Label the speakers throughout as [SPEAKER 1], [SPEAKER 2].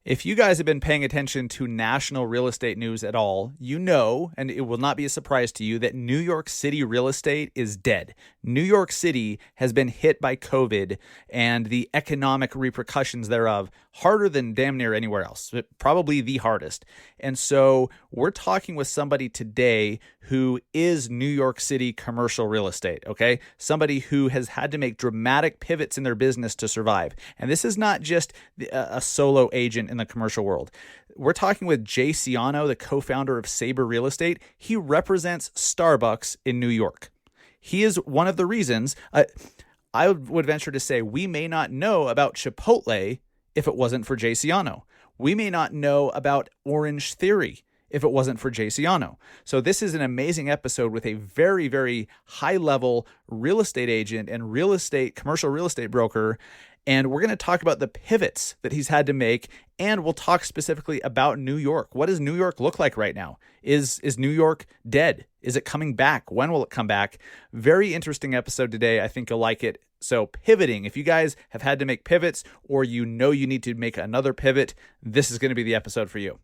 [SPEAKER 1] If you guys have been paying attention to national real estate news at all, you know, and it will not be a surprise to you, that New York City real estate is dead. New York City has been hit by COVID and the economic repercussions thereof harder than damn near anywhere else, probably the hardest. And so we're talking with somebody today who is New York City commercial real estate, okay? Somebody who has had to make dramatic pivots in their business to survive. And this is not just a solo agent in the commercial world. We're talking with Jayson Siano, the co-founder of Sabre Real Estate. He represents Starbucks in New York. He is one of the reasons, I would venture to say, we may not know about Chipotle if it wasn't for Jayson Siano. We may not know about Orange Theory if it wasn't for Jayson Siano. So this is an amazing episode with a very, very high-level real estate agent and commercial real estate broker. And we're going to talk about the pivots that he's had to make, and we'll talk specifically about New York. What does New York look like right now? Is New York dead? Is it coming back? When will it come back? Very interesting episode today. I think you'll like it. So pivoting, if you guys have had to make pivots or you know you need to make another pivot, this is going to be the episode for you.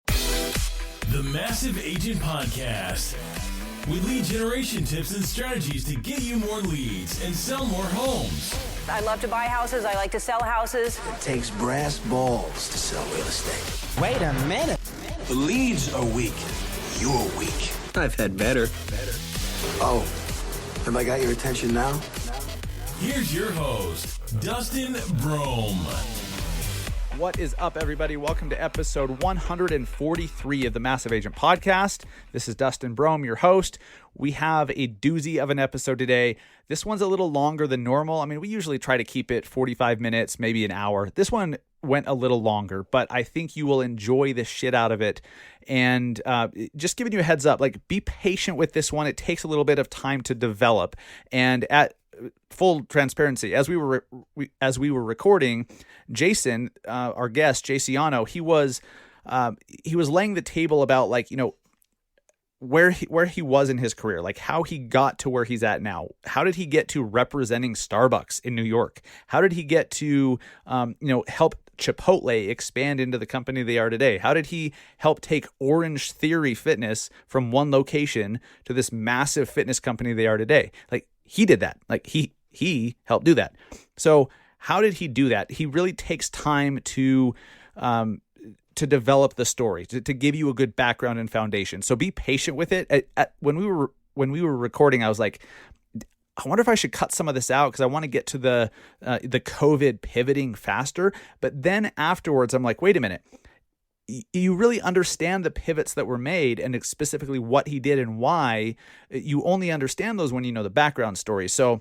[SPEAKER 2] The Massive Agent Podcast, with lead generation tips and strategies to get you more leads and sell more homes.
[SPEAKER 3] I love to buy houses. I like to sell houses.
[SPEAKER 4] It takes brass balls to sell real estate.
[SPEAKER 5] Wait a minute.
[SPEAKER 4] The leads are weak. You're weak.
[SPEAKER 5] I've had better.
[SPEAKER 4] Oh, have I got your attention now?
[SPEAKER 2] Here's your host, Dustin Brohm.
[SPEAKER 1] What is up, everybody? Welcome to episode 143 of the Massive Agent Podcast. This is Dustin Brohm, your host. We have a doozy of an episode today. This one's a little longer than normal. I mean, we usually try to keep it 45 minutes, maybe an hour. This one went a little longer, but I think you will enjoy the shit out of it. And just giving you a heads up, like, be patient with this one. It takes a little bit of time to develop. And at full transparency, as we were recording, Jason, our guest, Jayson Siano, he was laying the table about, like, you know, where he was in his career, like how he got to where he's at now. How did he get to representing Starbucks in New York? How did he get to help Chipotle expand into the company they are today? How did he help take Orange Theory Fitness from one location to this massive fitness company they are today? Like, he did that. Like, he helped do that. So how did he do that? He really takes time to develop the story, to give you a good background and foundation. So be patient with it. When we were recording, I was like, I wonder if I should cut some of this out because I want to get to the COVID pivoting faster. But then afterwards, I'm like, wait a minute. You really understand the pivots that were made and specifically what he did and why. You only understand those when you know the background story. So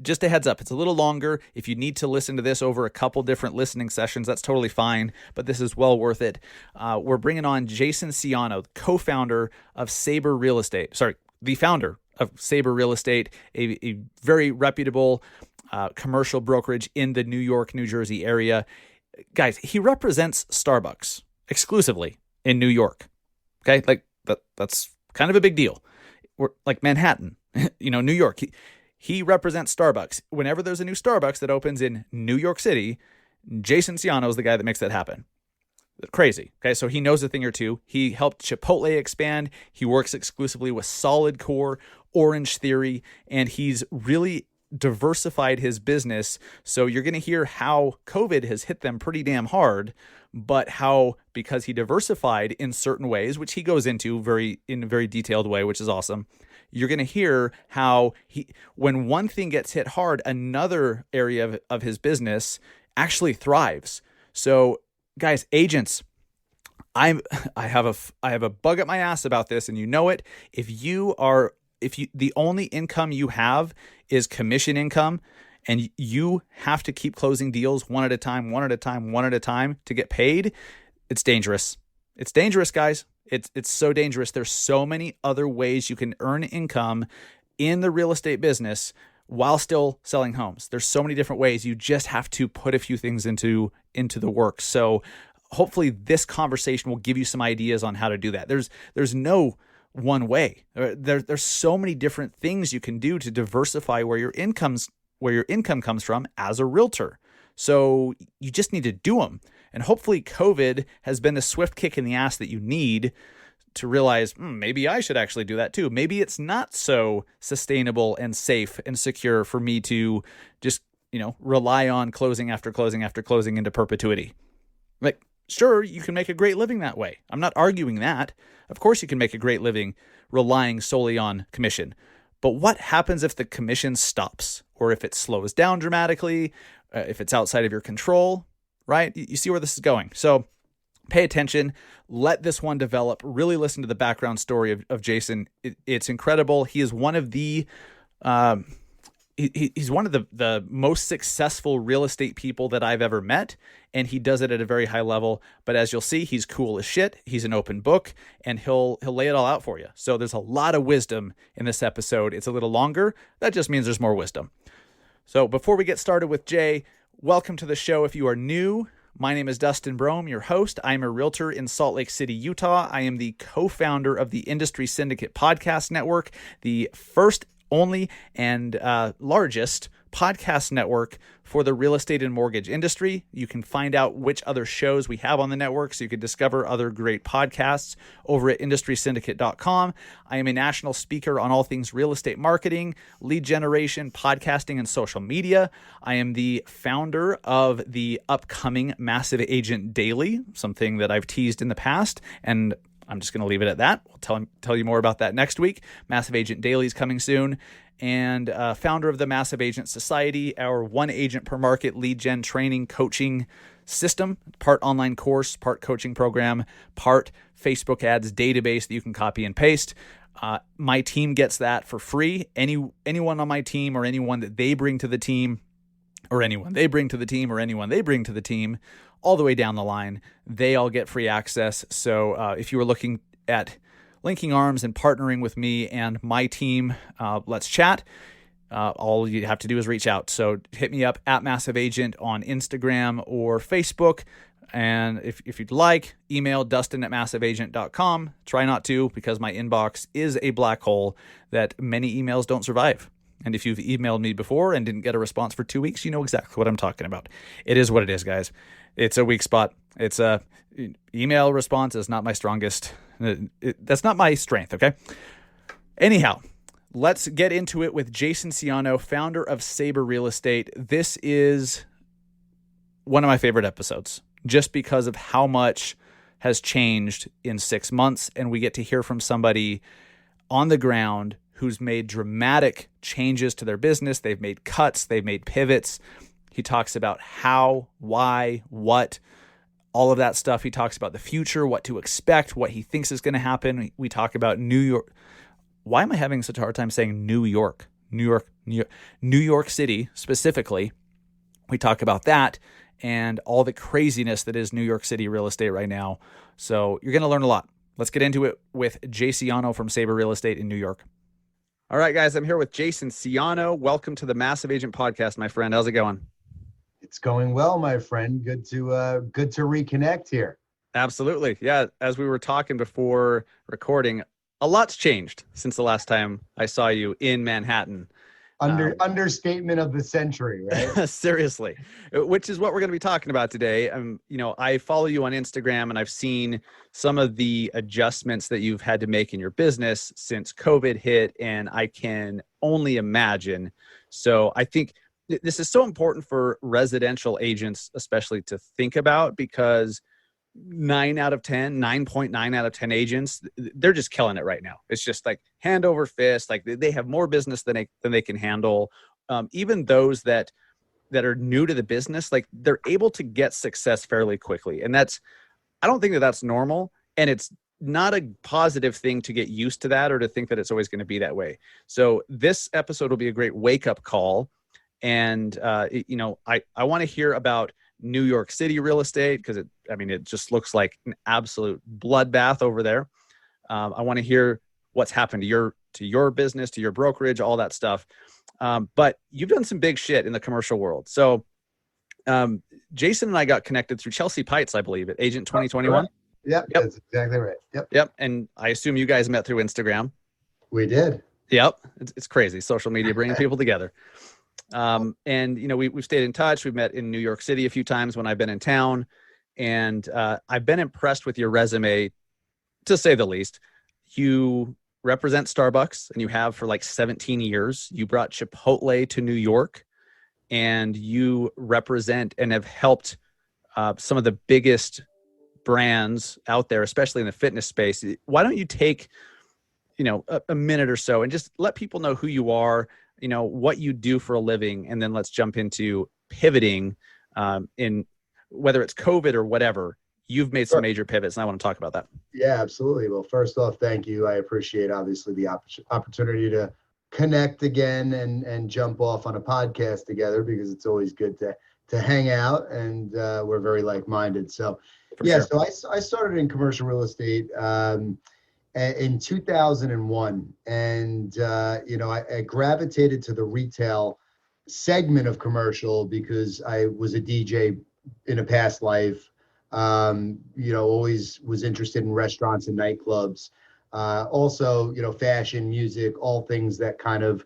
[SPEAKER 1] just a heads up, it's a little longer. If you need to listen to this over a couple different listening sessions, that's totally fine, but this is well worth it. We're bringing on Jayson Siano, co-founder of Sabre Real Estate. Sorry, the founder of Sabre Real Estate, a very reputable commercial brokerage in the New York, New Jersey area. Guys, he represents Starbucks exclusively in New York. Okay, like that's kind of a big deal. We're like Manhattan, New York. He represents Starbucks. Whenever there's a new Starbucks that opens in New York City, Jayson Siano is the guy that makes that happen. Crazy. Okay, so he knows a thing or two. He helped Chipotle expand. He works exclusively with Solid Core, Orange Theory, and he's really diversified his business. So you're going to hear how COVID has hit them pretty damn hard, but how, because he diversified in certain ways, which he goes into in a very detailed way, which is awesome. You're going to hear how when one thing gets hit hard, another area of his business actually thrives. So guys, agents, I have a bug up my ass about this, and you know it. If the only income you have is commission income, and you have to keep closing deals one at a time to get paid, it's dangerous. It's dangerous, guys. It's so dangerous. There's so many other ways you can earn income in the real estate business while still selling homes. There's so many different ways. You just have to put a few things into the work. So hopefully this conversation will give you some ideas on how to do that. There's no one way. There's so many different things you can do to diversify where your income comes from as a realtor. So you just need to do them. And hopefully COVID has been the swift kick in the ass that you need to realize, maybe I should actually do that too. Maybe it's not so sustainable and safe and secure for me to just, rely on closing after closing after closing into perpetuity. Like, sure, you can make a great living that way. I'm not arguing that. Of course you can make a great living relying solely on commission. But what happens if the commission stops, or if it slows down dramatically, if it's outside of your control, right? You see where this is going. So pay attention, let this one develop, really listen to the background story of Jayson. It's incredible. He is one of the he's one of the most successful real estate people that I've ever met, and he does it at a very high level. But as you'll see, he's cool as shit. He's an open book, and he'll lay it all out for you. So there's a lot of wisdom in this episode. It's a little longer. That just means there's more wisdom. So before we get started with Jay, welcome to the show. If you are new, my name is Dustin Brohm, your host. I'm a realtor in Salt Lake City, Utah. I am the co-founder of the Industry Syndicate Podcast Network, the first, only, and largest podcast network for the real estate and mortgage industry. You can find out which other shows we have on the network, so you can discover other great podcasts over at industrysyndicate.com. I am a national speaker on all things real estate marketing, lead generation, podcasting, and social media. I am the founder of the upcoming Massive Agent Daily, something that I've teased in the past, and I'm just going to leave it at that. We'll tell you more about that next week. Massive Agent Daily is coming soon. And founder of the Massive Agent Society, our one agent per market lead gen training coaching system, part online course, part coaching program, part Facebook ads database that you can copy and paste. My team gets that for free. Anyone on my team, or anyone that they bring to the team, or anyone they bring to the team, or anyone they bring to the team, all the way down the line, they all get free access. So if you are looking at linking arms and partnering with me and my team, let's chat. All you have to do is reach out. So hit me up at Massive Agent on Instagram or Facebook. And if you'd like, email dustin@massiveagent.com. Try not to, because my inbox is a black hole that many emails don't survive. And if you've emailed me before and didn't get a response for 2 weeks, you know exactly what I'm talking about. It is what it is, guys. It's a weak spot. It's a email response is not my strongest. That's not my strength, okay? Anyhow, let's get into it with Jayson Siano, founder of Sabre Real Estate. This is one of my favorite episodes, just because of how much has changed in 6 months, and we get to hear from somebody on the ground who's made dramatic changes to their business. They've made cuts, they've made pivots. He talks about how, why, what, all of that stuff. He talks about the future, what to expect, what he thinks is going to happen. We talk about New York. Why am I having such a hard time saying New York? New York City specifically. We talk about that and all the craziness that is New York City real estate right now. So you're going to learn a lot. Let's get into it with Jay Siano from Sabre Real Estate in New York. All right, guys, I'm here with Jayson Siano. Welcome to the Massive Agent Podcast, my friend. How's it going?
[SPEAKER 5] It's going well, my friend. Good to reconnect here.
[SPEAKER 1] Absolutely. Yeah, as we were talking before recording, a lot's changed since the last time I saw you in Manhattan.
[SPEAKER 5] Understatement of the century, right?
[SPEAKER 1] Seriously, which is what we're going to be talking about today. I follow you on Instagram, and I've seen some of the adjustments that you've had to make in your business since COVID hit, and I can only imagine. So I think this is so important for residential agents, especially to think about, because 9.9 out of 10 agents, they're just killing it right now. It's just like hand over fist. Like they have more business than they can handle. Even those that are new to the business, like they're able to get success fairly quickly. And I don't think that that's normal. And it's not a positive thing to get used to that, or to think that it's always going to be that way. So this episode will be a great wake up call. And, I want to hear about New York City real estate, because it just looks like an absolute bloodbath over there. I want to hear what's happened to your business, to your brokerage, all that stuff. But you've done some big shit in the commercial world. So Jayson and I got connected through Chelsea Pites, I believe, at Agent 2021.
[SPEAKER 5] Yep, that's exactly right.
[SPEAKER 1] Yep. And I assume you guys met through Instagram.
[SPEAKER 5] We did.
[SPEAKER 1] Yep. It's crazy. Social media bringing people together. And, we've stayed in touch. We've met in New York City a few times when I've been in town. And I've been impressed with your resume, to say the least. You represent Starbucks, and you have for like 17 years. You brought Chipotle to New York, and you represent and have helped some of the biggest brands out there, especially in the fitness space. Why don't you take, a minute or so and just let people know who you are, what you do for a living, and then let's jump into pivoting in whether it's COVID or whatever. You've made some major pivots, and I want to talk about that.
[SPEAKER 5] Yeah, absolutely. Well, first off, thank you. I appreciate, obviously, the opportunity to connect again and jump off on a podcast together, because it's always good to hang out, and we're very like-minded. So,
[SPEAKER 1] Sure.
[SPEAKER 5] So I started in commercial real estate in 2001, and I gravitated to the retail segment of commercial because I was a DJ in a past life. Always was interested in restaurants and nightclubs. Also, fashion, music, all things that kind of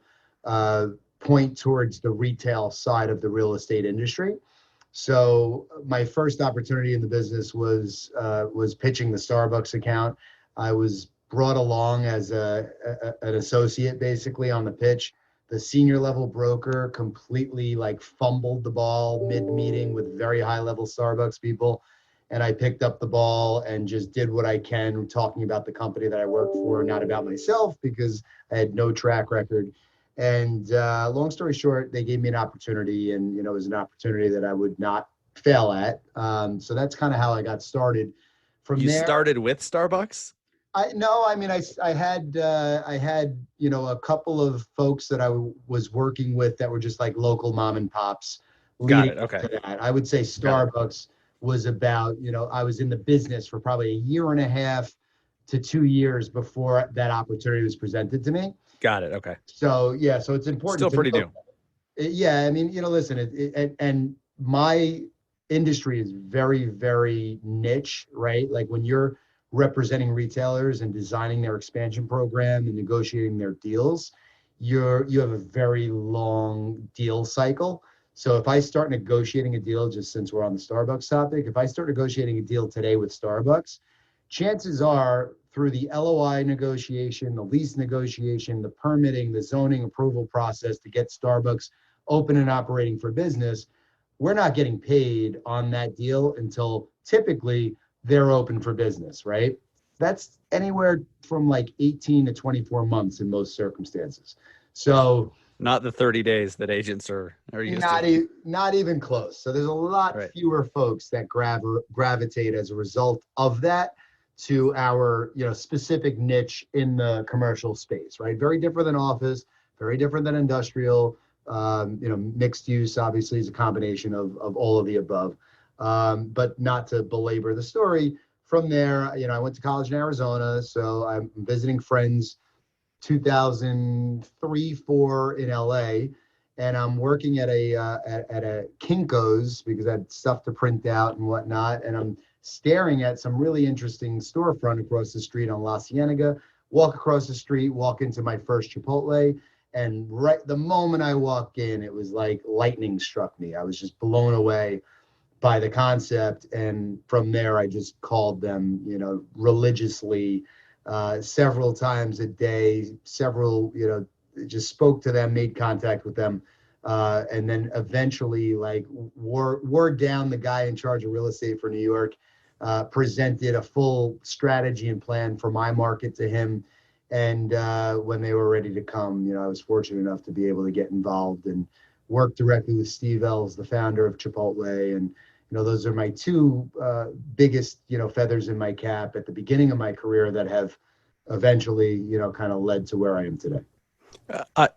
[SPEAKER 5] point towards the retail side of the real estate industry. So my first opportunity in the business was pitching the Starbucks account. I was brought along as an associate, basically, on the pitch. The senior level broker completely fumbled the ball mid-meeting with very high level Starbucks people. And I picked up the ball and just did what I can, talking about the company that I work for, not about myself, because I had no track record. And long story short, they gave me an opportunity, and it was an opportunity that I would not fail at. So that's kind of how I got started. From
[SPEAKER 1] you
[SPEAKER 5] there,
[SPEAKER 1] started with Starbucks?
[SPEAKER 5] I had a couple of folks that I was working with that were just like local mom and pops.
[SPEAKER 1] Got it. Okay.
[SPEAKER 5] To that, I would say Starbucks was about, I was in the business for probably a year and a half to 2 years before that opportunity was presented to me.
[SPEAKER 1] Got it. Okay.
[SPEAKER 5] So so it's important.
[SPEAKER 1] Still pretty new.
[SPEAKER 5] Yeah, listen, and my industry is very, very niche, right? Like when you're representing retailers and designing their expansion program and negotiating their deals, you have a very long deal cycle. So if I start negotiating a deal, just since we're on the Starbucks topic, if I start negotiating a deal today with Starbucks, chances are through the LOI negotiation, the lease negotiation, the permitting, the zoning approval process to get Starbucks open and operating for business, we're not getting paid on that deal until typically they're open for business, right? That's anywhere from 18 to 24 months in most circumstances. So
[SPEAKER 1] not the 30 days that agents are used to.
[SPEAKER 5] Not even close. So there's a lot fewer folks that gravitate as a result of that to our specific niche in the commercial space, right? Very different than office, very different than industrial. Mixed use obviously is a combination of all of the above. But not to belabor the story, from there, I went to college in Arizona, so I'm visiting friends 2003-4 in LA, and I'm working at a Kinko's because I had stuff to print out and whatnot, and I'm staring at some really interesting storefront across the street on La Cienega. Walk across the street, walk into my first Chipotle, and right the moment I walked in, it was like lightning struck me. I was just blown away by the concept, and from there I just called them religiously, several times a day, just spoke to them, made contact with them, and then eventually wore down the guy in charge of real estate for New York, presented a full strategy and plan for my market to him, and when they were ready to come, I was fortunate enough to be able to get involved and work directly with Steve Ells, the founder of Chipotle, and those are my two biggest, feathers in my cap at the beginning of my career that have eventually, kind of led to where I am today.
[SPEAKER 1] I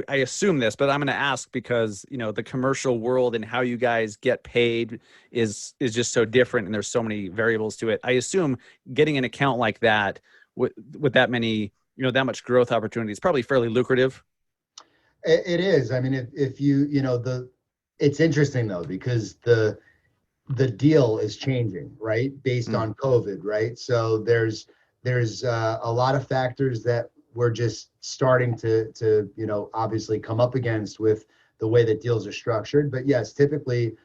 [SPEAKER 1] assume this, but I'm going to ask because, the commercial world and how you guys get paid is just so different, and there's so many variables to it. I assume getting an account like that with that many, that much growth opportunity is probably fairly lucrative.
[SPEAKER 5] It is. I mean, if you, it's interesting though, because the deal is changing, right? Based on COVID, right? So there's a lot of factors that we're just starting to obviously come up against with the way that deals are structured. But yes, typically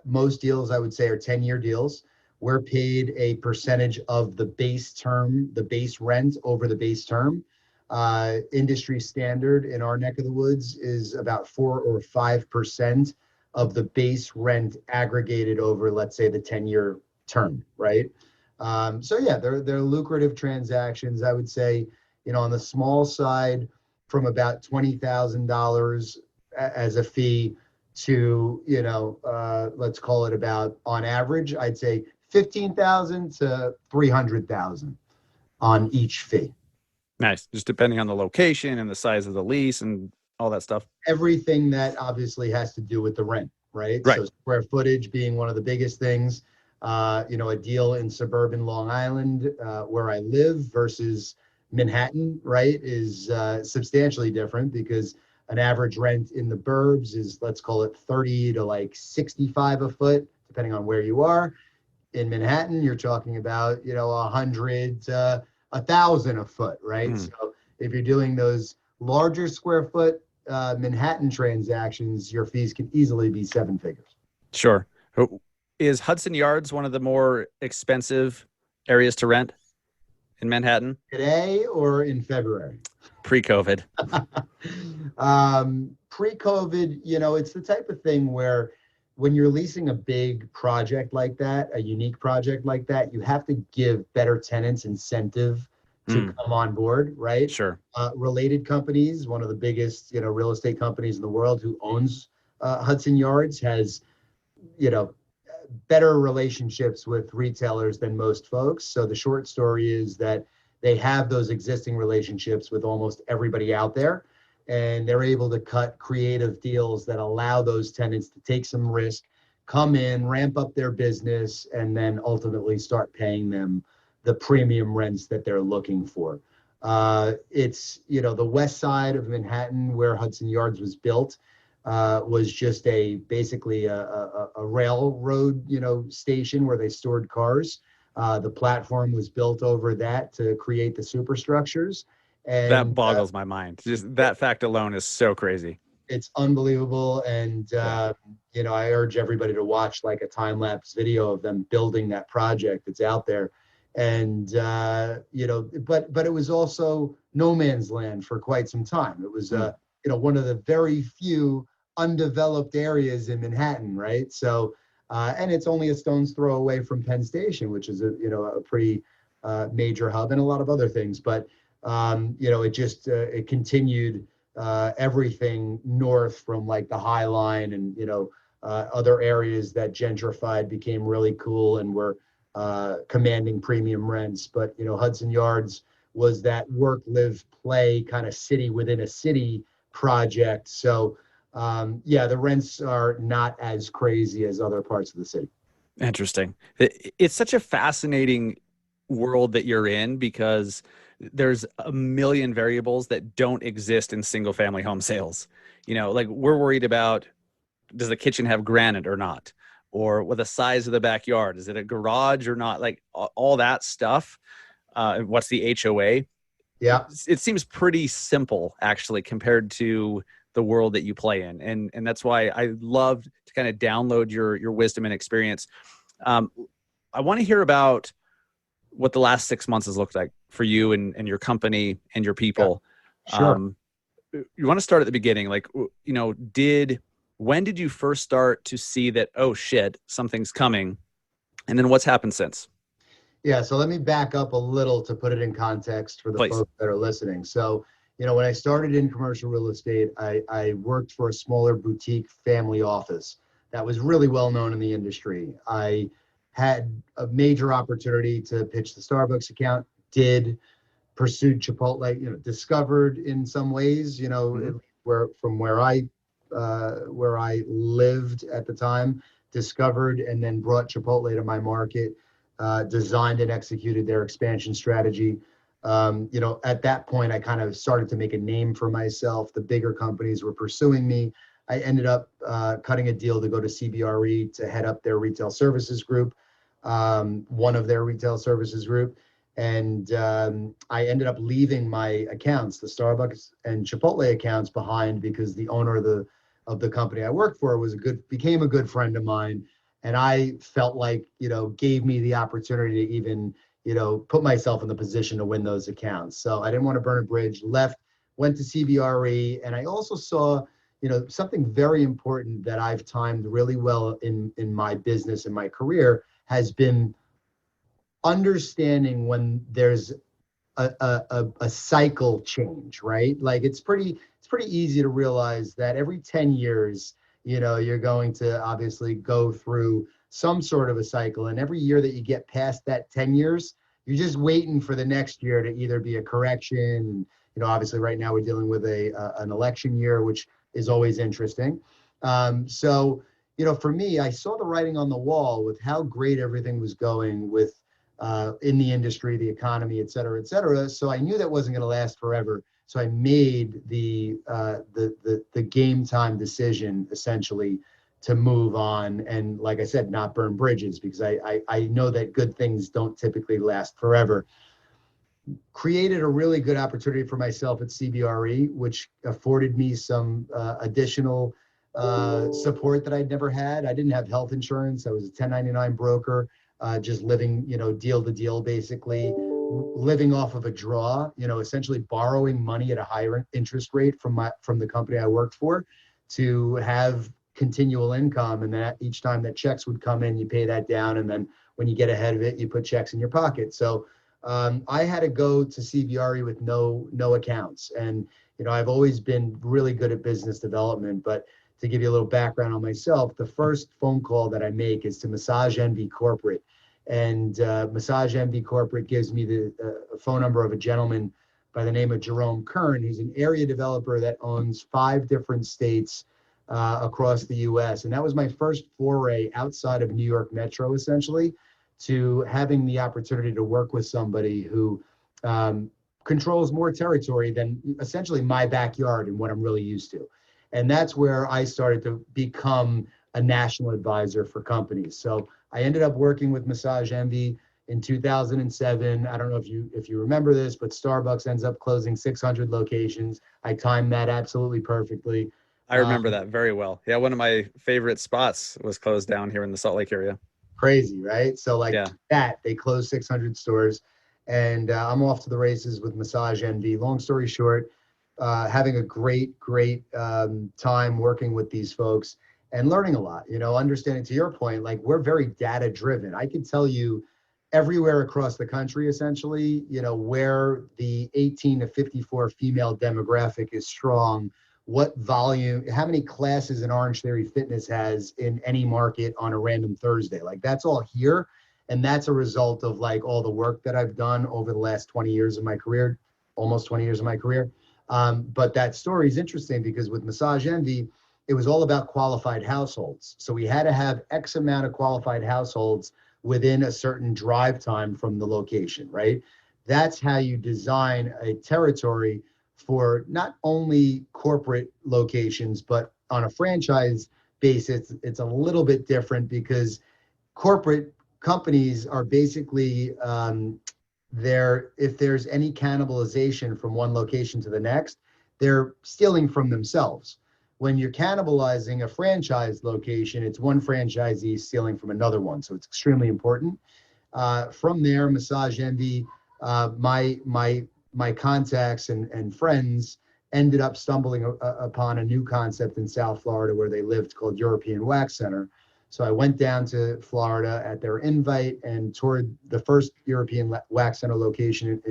[SPEAKER 5] most deals I would say are 10-year deals. We're paid a percentage of the base term, the base rent over the base term. Industry standard in our neck of the woods is about 4 or 5% of the base rent aggregated over, let's say, the 10-year term, right? So yeah, they're lucrative transactions. I would say, on the small side, from about $20,000 as a fee to, let's call it about, on average, I'd say 15,000 to 300,000 on each fee.
[SPEAKER 1] Nice. Just depending on the location and the size of the lease and all that stuff.
[SPEAKER 5] Everything that obviously has to do with the rent, right?
[SPEAKER 1] Right.
[SPEAKER 5] So square footage being one of the biggest things. A deal in suburban Long Island, where I live, versus Manhattan, right, is substantially different, because an average rent in the burbs is, let's call it 30 to like 65 a foot, depending on where you are. In Manhattan, you're talking about, 100 to 1,000 a foot, right? So if you're doing those larger square foot Manhattan transactions, your fees can easily be 7 figures.
[SPEAKER 1] Sure. Is Hudson Yards one of the more expensive areas to rent in Manhattan?
[SPEAKER 5] Today or in February?
[SPEAKER 1] Pre-COVID.
[SPEAKER 5] Pre-COVID, it's the type of thing where when you're leasing a big project like that, a unique project like that, you have to give better tenants incentive to come on board, right?
[SPEAKER 1] Sure.
[SPEAKER 5] Related companies, one of the biggest, real estate companies in the world, who owns Hudson Yards, has, better relationships with retailers than most folks. So the short story is that they have those existing relationships with almost everybody out there, and they're able to cut creative deals that allow those tenants to take some risk, come in, ramp up their business, and then ultimately start paying them the premium rents that they're looking for. It's, the west side of Manhattan, where Hudson Yards was built, was just basically a railroad, station where they stored cars. The platform was built over that to create the superstructures. And
[SPEAKER 1] that boggles my mind. Just that fact alone is so crazy.
[SPEAKER 5] It's unbelievable. And, I urge everybody to watch like a time-lapse video of them building that project that's out there. And, but it was also no man's land for quite some time. It was, one of the very few undeveloped areas in Manhattan, right? So, and it's only a stone's throw away from Penn Station, which is a pretty major hub, and a lot of other things. But it continued everything north from like the High Line, and other areas that gentrified, became really cool and were commanding premium rents. But Hudson Yards was that work, live, play kind of city within a city project. So the rents are not as crazy as other parts of the city.
[SPEAKER 1] Interesting. It's such a fascinating world that you're in, because there's a million variables that don't exist in single family home sales. Like we're worried about, does the kitchen have granite or not? Or what the size of the backyard? Is it a garage or not? Like all that stuff. What's the HOA?
[SPEAKER 5] Yeah.
[SPEAKER 1] It seems pretty simple actually compared to the world that you play in. And that's why I love to kind of download your wisdom and experience. I want to hear about what the last 6 months has looked like for you and your company and your people.
[SPEAKER 5] Yeah, sure.
[SPEAKER 1] You want to start at the beginning. Like, when did you first start to see that, oh shit, something's coming? And then what's happened since?
[SPEAKER 5] Yeah. So let me back up a little to put it in context for the
[SPEAKER 1] Please.
[SPEAKER 5] folks that are listening. So, when I started in commercial real estate, I worked for a smaller boutique family office that was really well known in the industry. I had a major opportunity to pitch the Starbucks account, pursued Chipotle, discovered in some ways, where I lived at the time, discovered and then brought Chipotle to my market, designed and executed their expansion strategy. At that point, I kind of started to make a name for myself. The bigger companies were pursuing me. I ended up cutting a deal to go to CBRE to head up their retail services group, one of their retail services group. And I ended up leaving my accounts, the Starbucks and Chipotle accounts, behind because the owner of the company I worked for became a good friend of mine. And I felt like, gave me the opportunity to even, put myself in the position to win those accounts. So I didn't want to burn a bridge, left, went to CBRE. And I also saw, something very important that I've timed really well in my business and my career has been understanding when there's a cycle change, right? Like it's pretty easy to realize that every 10 years, you're going to obviously go through some sort of a cycle. And every year that you get past that 10 years, you're just waiting for the next year to either be a correction. Obviously right now we're dealing with an election year, which is always interesting. So, for me, I saw the writing on the wall with how great everything was going with in the industry, the economy, et cetera, et cetera. So I knew that wasn't going to last forever. So I made the game time decision essentially to move on. And like I said, not burn bridges, because I know that good things don't typically last forever. Created a really good opportunity for myself at CBRE, which afforded me some additional support that I'd never had. I didn't have health insurance. I was a 1099 broker. Just living, deal to deal, basically living off of a draw, essentially borrowing money at a higher interest rate from the company I worked for to have continual income. And that each time that checks would come in, you pay that down. And then when you get ahead of it, you put checks in your pocket. So I had to go to CBRE with no accounts. And, I've always been really good at business development, but to give you a little background on myself, the first phone call that I make is to Massage Envy Corporate. And Massage Envy Corporate gives me the phone number of a gentleman by the name of Jerome Kern. He's an area developer that owns 5 different states across the U.S. And that was my first foray outside of New York Metro, essentially, to having the opportunity to work with somebody who controls more territory than essentially my backyard and what I'm really used to. And that's where I started to become a national advisor for companies. So I ended up working with Massage Envy in 2007. I don't know if you remember this, but Starbucks ends up closing 600 locations. I timed that absolutely perfectly.
[SPEAKER 1] I remember that very well. Yeah, one of my favorite spots was closed down here in the Salt Lake area.
[SPEAKER 5] Crazy, right? So they closed 600 stores, and I'm off to the races with Massage Envy. Long story short, having a great time working with these folks and learning a lot, understanding, to your point, like we're very data driven. I can tell you everywhere across the country, essentially, where the 18 to 54 female demographic is strong, what volume, how many classes in Orange Theory Fitness has in any market on a random Thursday. Like that's all here. And that's a result of like all the work that I've done over the last 20 years of my career, almost 20 years of my career. But that story is interesting because with Massage Envy, it was all about qualified households. So we had to have X amount of qualified households within a certain drive time from the location, right? That's how you design a territory for not only corporate locations, but on a franchise basis, it's a little bit different because corporate companies are basically if there's any cannibalization from one location to the next, they're stealing from themselves. When you're cannibalizing a franchise location, it's one franchisee stealing from another one. So it's extremely important. From there, Massage Envy, my contacts and friends ended up stumbling upon a new concept in South Florida where they lived called European Wax Center. So I went down to Florida at their invite and toured the first European Wax Center location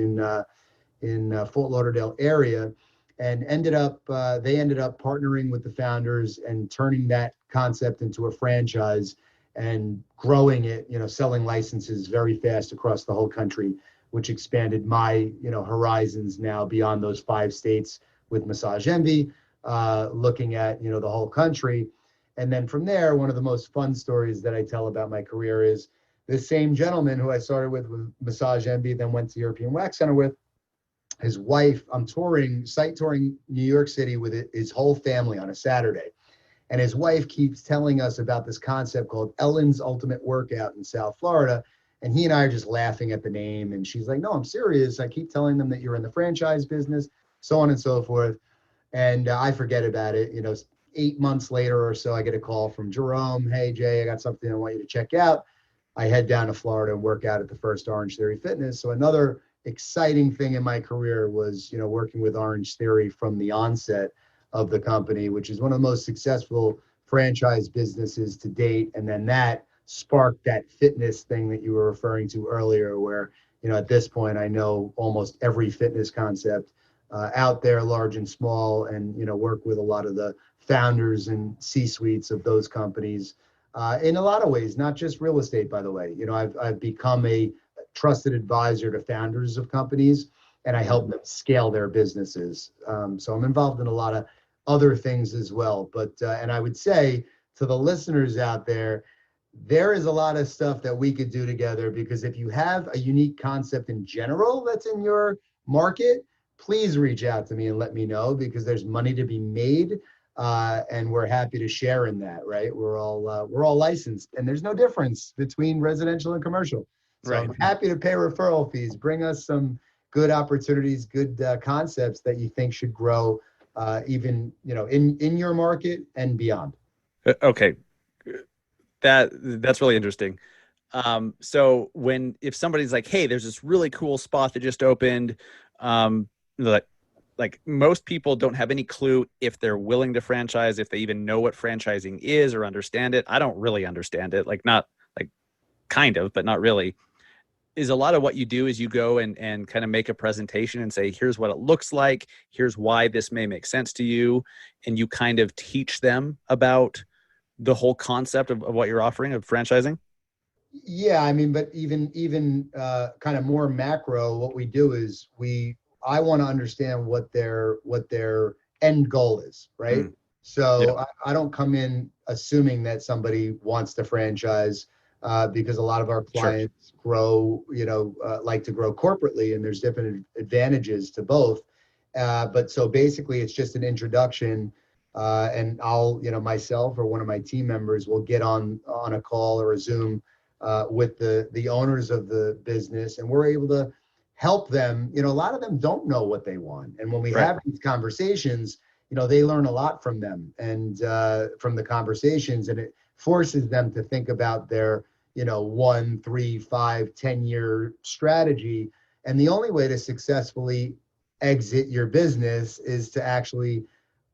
[SPEAKER 5] in Fort Lauderdale area, and they ended up partnering with the founders and turning that concept into a franchise and growing it, selling licenses very fast across the whole country, which expanded my, horizons now beyond those 5 states with Massage Envy, looking at, the whole country. And then from there, one of the most fun stories that I tell about my career is this same gentleman who I started with Massage Envy, then went to European Wax Center with, his wife. I'm sight touring New York City with his whole family on a Saturday. And his wife keeps telling us about this concept called Ellen's Ultimate Workout in South Florida. And he and I are just laughing at the name. And she's like, no, I'm serious. I keep telling them that you're in the franchise business, so on and so forth. And I forget about it. 8 months later or so, I get a call from Jerome. Hey, Jay, I got something I want you to check out. I head down to Florida and work out at the first Orange Theory Fitness. So another exciting thing in my career was, working with Orange Theory from the onset of the company, which is one of the most successful franchise businesses to date. And then that sparked that fitness thing that you were referring to earlier, where, at this point, I know almost every fitness concept out there, large and small, and, work with a lot of the founders and C-suites of those companies in a lot of ways, not just real estate, by the way. I've become a trusted advisor to founders of companies, and I help them scale their businesses. So I'm involved in a lot of other things as well. But, and I would say to the listeners out there, there is a lot of stuff that we could do together, because if you have a unique concept in general that's in your market, please reach out to me and let me know, because there's money to be made. And we're happy to share in that, right? We're all licensed, and there's no difference between residential and commercial. So
[SPEAKER 1] Right.
[SPEAKER 5] I'm happy to pay referral fees. Bring us some good opportunities, good concepts that you think should grow, even in your market and beyond.
[SPEAKER 1] Okay, that's really interesting. So if somebody's like, hey, there's this really cool spot that just opened, like most people don't have any clue if they're willing to franchise, if they even know what franchising is or understand it. I don't really understand it, not kind of, but not really. Is a lot of what you do is you go and kind of make a presentation and say, here's what it looks like. Here's why this may make sense to you. And you kind of teach them about the whole concept of what you're offering of franchising.
[SPEAKER 5] Yeah, I mean, but even kind of more macro, what we do is I want to understand what their end goal is, right? So yeah. I don't come in assuming that somebody wants to franchise, because a lot of our clients grow, like to grow corporately, and there's different advantages to both. But so basically, it's just an introduction, and I'll, myself or one of my team members will get on a call or a Zoom with the owners of the business, and we're able to help them. A lot of them don't know what they want, and when we have these conversations, they learn a lot from them and from the conversations, and it forces them to think about their 1, 3, 5, 10-year strategy. And the only way to successfully exit your business is to actually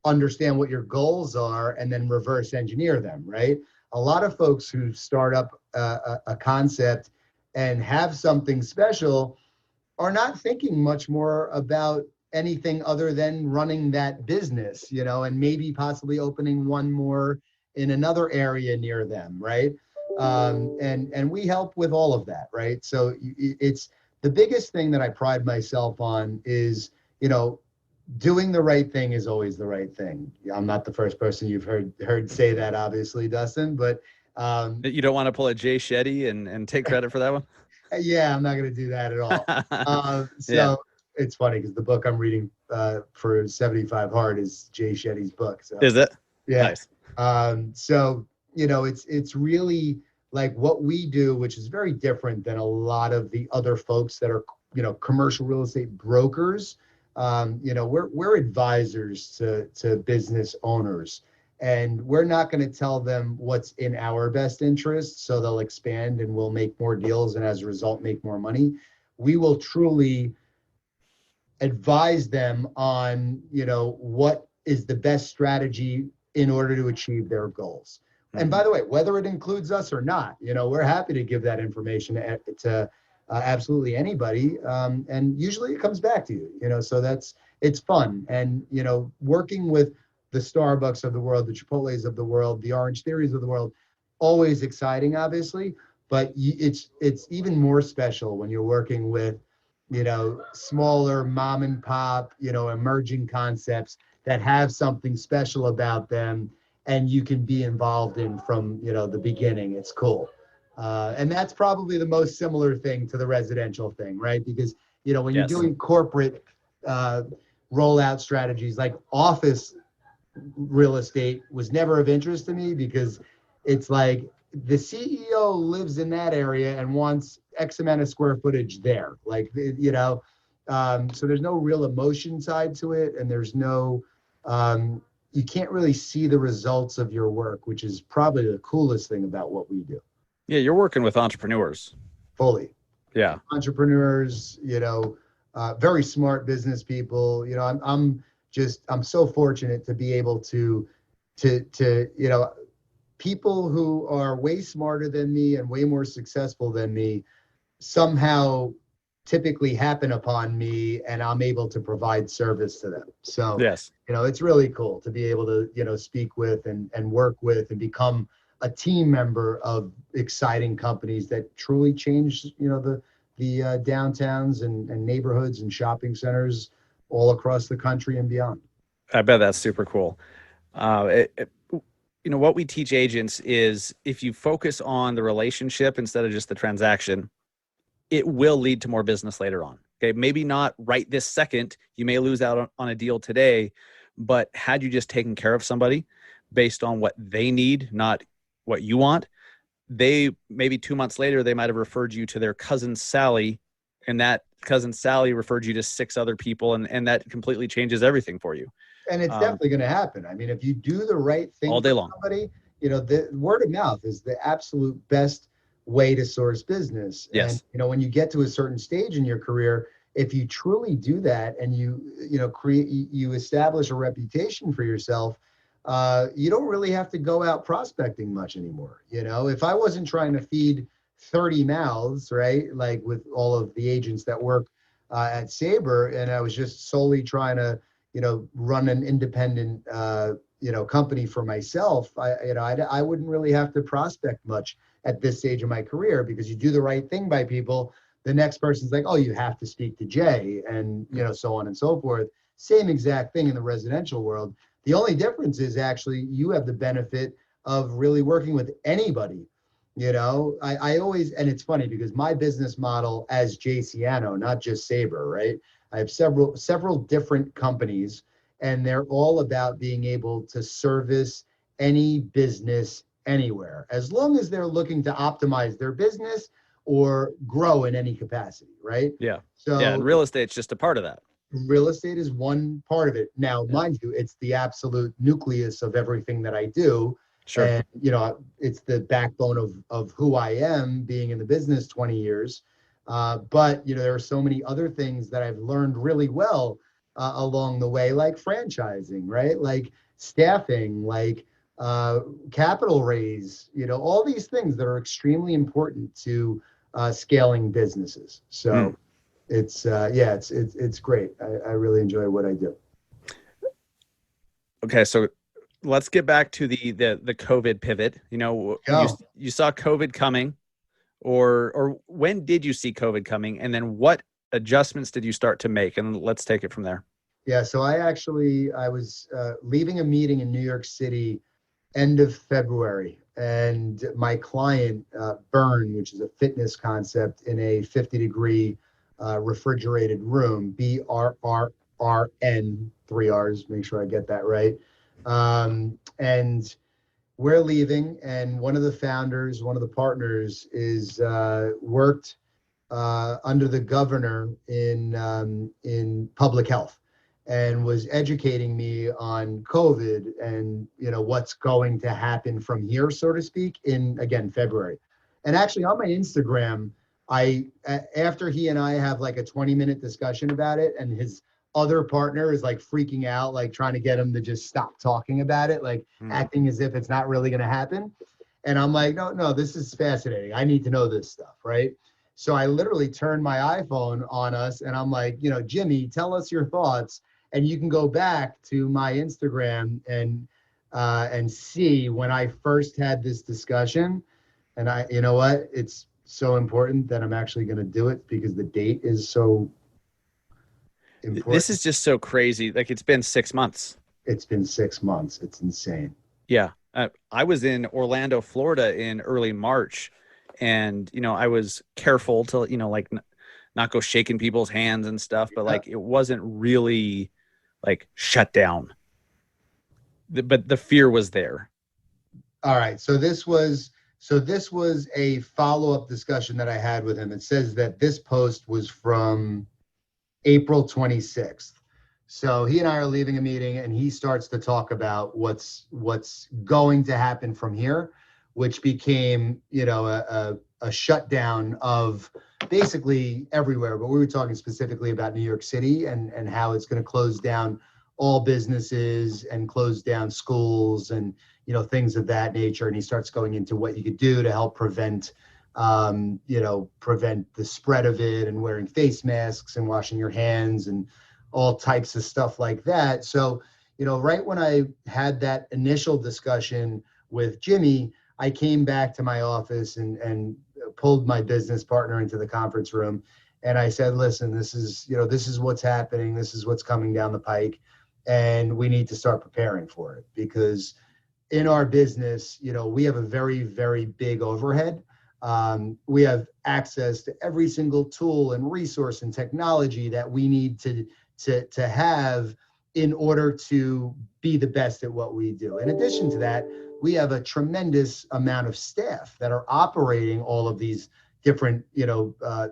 [SPEAKER 5] understand what your goals are and then reverse engineer them, right? A lot of folks who start up a concept and have something special are not thinking much more about anything other than running that business, and maybe possibly opening one more in another area near them, right? And we help with all of that, right? So it's the biggest thing that I pride myself on is, doing the right thing is always the right thing. I'm not the first person you've heard say that, obviously, Dustin, but
[SPEAKER 1] you don't want to pull a Jay Shetty and take credit for that one.
[SPEAKER 5] Yeah, I'm not going to do that at all. So it's funny because the book I'm reading for 75 Hard is Jay Shetty's book. So
[SPEAKER 1] is it?
[SPEAKER 5] Yeah.
[SPEAKER 1] Nice.
[SPEAKER 5] So it's really like what we do, which is very different than a lot of the other folks that are commercial real estate brokers. We're advisors to business owners, and we're not going to tell them what's in our best interest, so they'll expand and we'll make more deals and as a result make more money. We will truly advise them on what is the best strategy in order to achieve their goals. And by the way, whether it includes us or not, we're happy to give that information to absolutely anybody. And usually it comes back to you, so it's fun. And, working with the Starbucks of the world, the Chipotles of the world, the Orange Theories of the world, always exciting, obviously, but it's even more special when you're working with, smaller mom and pop, emerging concepts that have something special about them, and you can be involved in from, the beginning. It's cool. And that's probably the most similar thing to the residential thing, right? Because, when you're doing corporate rollout strategies, like office real estate was never of interest to me, because it's like the CEO lives in that area and wants X amount of square footage there. Like, you know, so there's no real emotion side to it. And there's no, you can't really see the results of your work, which is probably the coolest thing about what we do.
[SPEAKER 1] Yeah, you're working with entrepreneurs.
[SPEAKER 5] Fully.
[SPEAKER 1] Yeah.
[SPEAKER 5] Entrepreneurs, you know, very smart business people. You know, I'm so fortunate to be able to, you know, people who are way smarter than me and way more successful than me somehow typically happen upon me, and I'm able to provide service to them. So,
[SPEAKER 1] Yes.
[SPEAKER 5] you know, it's really cool to be able to, you know, speak with and work with and become a team member of exciting companies that truly change, you know, the downtowns and neighborhoods and shopping centers all across the country and beyond.
[SPEAKER 1] I bet that's super cool. You know, what we teach agents is if you focus on the relationship instead of just the transaction, it will lead to more business later on. Okay. Maybe not right this second. You may lose out on a deal today, but had you just taken care of somebody based on what they need, not what you want, they maybe 2 months later, they might've referred you to their cousin Sally, and that cousin Sally referred you to 6 other people. And that completely changes everything for you.
[SPEAKER 5] And it's definitely going to happen. I mean, if you do the right thing
[SPEAKER 1] all day long,
[SPEAKER 5] somebody, you know, the word of mouth is the absolute best way to source business.
[SPEAKER 1] Yes.
[SPEAKER 5] And, you know, when you get to a certain stage in your career, if you truly do that and you know, you establish a reputation for yourself, you don't really have to go out prospecting much anymore. You know, if I wasn't trying to feed 30 mouths, right, like with all of the agents that work at Sabre, and I was just solely trying to, you know, run an independent, you know, company for myself, I wouldn't really have to prospect much at this stage of my career, because you do the right thing by people. The next person's like, oh, you have to speak to Jay, and, you know, so on and so forth. Same exact thing in the residential world. The only difference is actually you have the benefit of really working with anybody. You know, I always, and it's funny because my business model as Jayson Siano, not just Sabre, right? I have several different companies, and they're all about being able to service any business anywhere, as long as they're looking to optimize their business or grow in any capacity, right?
[SPEAKER 1] Yeah.
[SPEAKER 5] So
[SPEAKER 1] yeah, and real estate's just a part of that.
[SPEAKER 5] Real estate is one part of it. Now, mind you, it's the absolute nucleus of everything that I do.
[SPEAKER 1] Sure.
[SPEAKER 5] And, you know, it's the backbone of who I am, being in the business 20 years. But, you know, there are so many other things that I've learned really well along the way, like franchising, right? Like staffing, like capital raise, you know, all these things that are extremely important to scaling businesses. So it's great. I really enjoy what I do.
[SPEAKER 1] Okay. So let's get back to the COVID pivot. You know, you saw COVID coming, or when did you see COVID coming? And then what adjustments did you start to make? And let's take it from there.
[SPEAKER 5] Yeah. So I was leaving a meeting in New York City end of February, and my client, Burn, which is a fitness concept in a 50-degree refrigerated room, BRRRN, 3 R's, make sure I get that right. And we're leaving, and one of the founders, one of the partners is worked under the governor in public health, and was educating me on COVID and, you know, what's going to happen from here, so to speak, in, again, February. And actually on my Instagram, after he and I have like a 20-minute discussion about it, and his other partner is like freaking out, like trying to get him to just stop talking about it, like acting as if it's not really going to happen. And I'm like, no, this is fascinating. I need to know this stuff, right? So I literally turned my iPhone on us, and I'm like, you know, Jimmy, tell us your thoughts. And you can go back to my Instagram and see when I first had this discussion. And you know what? It's so important that I'm actually going to do it, because the date is so important.
[SPEAKER 1] This is just so crazy. Like, it's been 6 months.
[SPEAKER 5] It's been 6 months. It's insane.
[SPEAKER 1] Yeah. I was in Orlando, Florida in early March, and, you know, I was careful to, you know, like not go shaking people's hands and stuff, but like, it wasn't really like shut down, but the fear was there.
[SPEAKER 5] All right. So this was So this was a follow-up discussion that I had with him. It says that this post was from April 26th. So he and I are leaving a meeting, and he starts to talk about what's going to happen from here, which became, a shutdown of basically everywhere. But we were talking specifically about New York City and how it's going to close down all businesses and close down schools and things of that nature. And he starts going into what you could do to help prevent the spread of it, and wearing face masks and washing your hands and all types of stuff like that. So, right when I had that initial discussion with Jimmy, I came back to my office and pulled my business partner into the conference room. And I said, listen, this is what's happening. This is what's coming down the pike. And we need to start preparing for it, because in our business, we have a very, very big overhead. We have access to every single tool and resource and technology that we need to have in order to be the best at what we do. In addition to that, we have a tremendous amount of staff that are operating all of these different,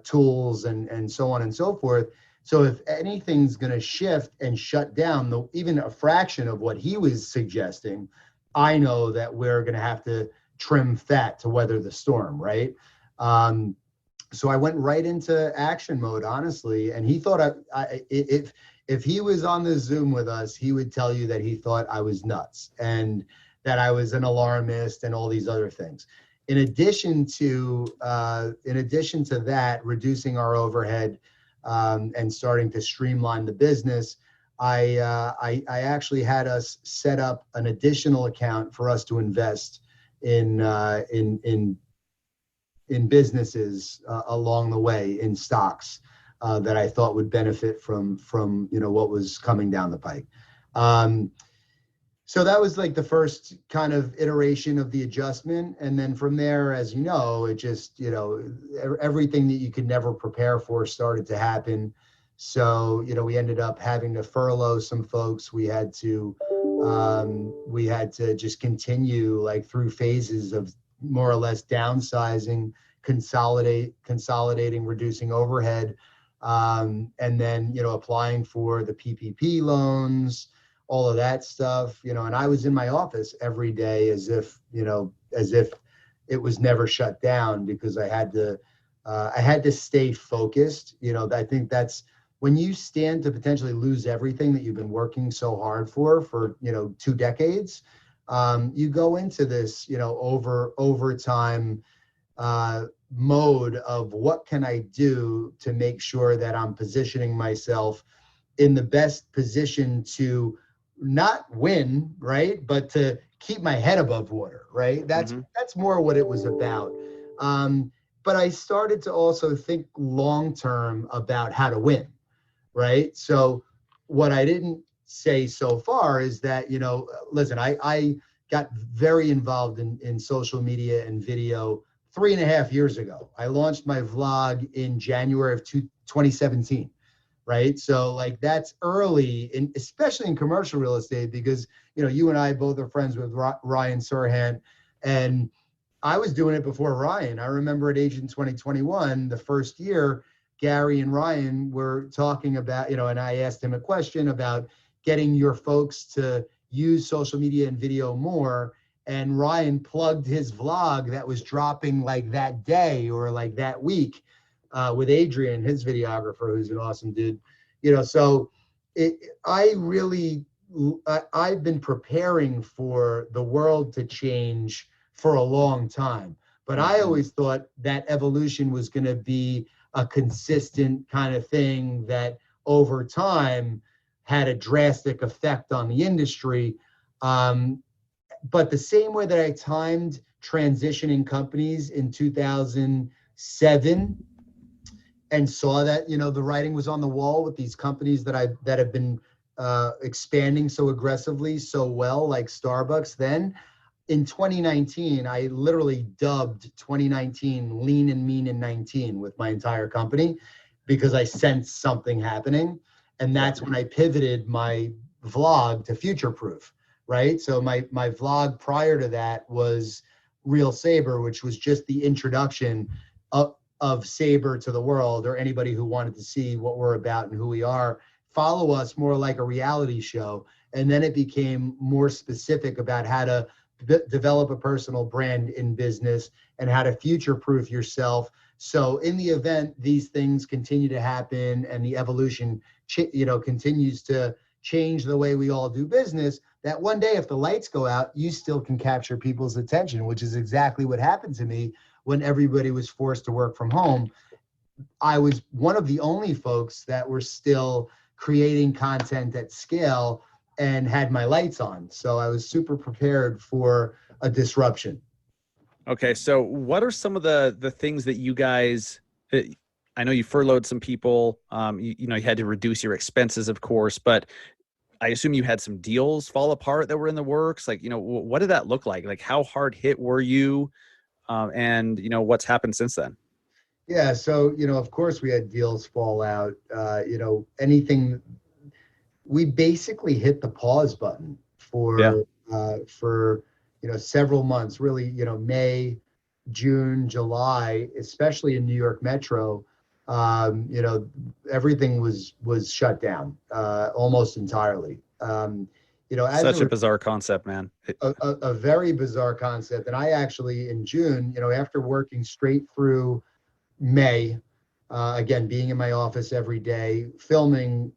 [SPEAKER 5] tools and so on and so forth. So if anything's going to shift and shut down, even a fraction of what he was suggesting, I know that we're going to have to trim fat to weather the storm, right? So I went right into action mode, honestly. And he thought if he was on the Zoom with us, he would tell you that he thought I was nuts and that I was an alarmist and all these other things. In addition to that, reducing our overhead and starting to streamline the business, I actually had us set up an additional account for us to invest in businesses along the way, in stocks that I thought would benefit from what was coming down the pike. So that was like the first kind of iteration of the adjustment. And then from there, as you know, it just, everything that you could never prepare for started to happen. So, we ended up having to furlough some folks. We had to just continue like through phases of more or less downsizing, consolidating, reducing overhead, and then, applying for the PPP loans, all of that stuff, and I was in my office every day as if it was never shut down, because I had to stay focused. I think that's when you stand to potentially lose everything that you've been working so hard for 2 decades. You go into this, overtime mode of what can I do to make sure that I'm positioning myself in the best position to not win, right, but to keep my head above water, right? That's more what it was about. But I started to also think long term about how to win, right? So what I didn't say so far is that, listen, I got very involved in social media and video 3.5 years ago. I launched my vlog in January of 2017. Right. So like that's early, especially in commercial real estate, because, you and I both are friends with Ryan Serhant, and I was doing it before Ryan. I remember at Agent 2021, the first year, Gary and Ryan were talking about, and I asked him a question about getting your folks to use social media and video more. And Ryan plugged his vlog that was dropping like that day or like that week. With Adrian, his videographer, who's an awesome dude, so I've been preparing for the world to change for a long time, but I always thought that evolution was going to be a consistent kind of thing that over time had a drastic effect on the industry. But the same way that I timed transitioning companies in 2007, and saw that, the writing was on the wall with these companies that have been expanding so aggressively, so well, like Starbucks. Then in 2019, I literally dubbed 2019 Lean and Mean in 19 with my entire company, because I sensed something happening. And that's when I pivoted my vlog to future proof, right? So my vlog prior to that was Real Sabre, which was just the introduction of Sabre to the world, or anybody who wanted to see what we're about and who we are, follow us more like a reality show. And then it became more specific about how to develop a personal brand in business and how to future-proof yourself. So in the event these things continue to happen and the evolution, continues to change the way we all do business, that one day if the lights go out, you still can capture people's attention, which is exactly what happened to me when everybody was forced to work from home. I was one of the only folks that were still creating content at scale and had my lights on. So I was super prepared for a disruption.
[SPEAKER 1] Okay, so what are some of the things that you guys, I know you furloughed some people, you had to reduce your expenses, of course, but I assume you had some deals fall apart that were in the works. Like, what did that look like? Like, how hard hit were you? And what's happened since then?
[SPEAKER 5] Yeah, so, of course we had deals fall out, anything. We basically hit the pause button for several months, really, May, June, July, especially in New York Metro. Everything was shut down almost entirely. As
[SPEAKER 1] Such a bizarre concept, man.
[SPEAKER 5] A very bizarre concept. And I actually, in June, after working straight through May, again, being in my office every day, filming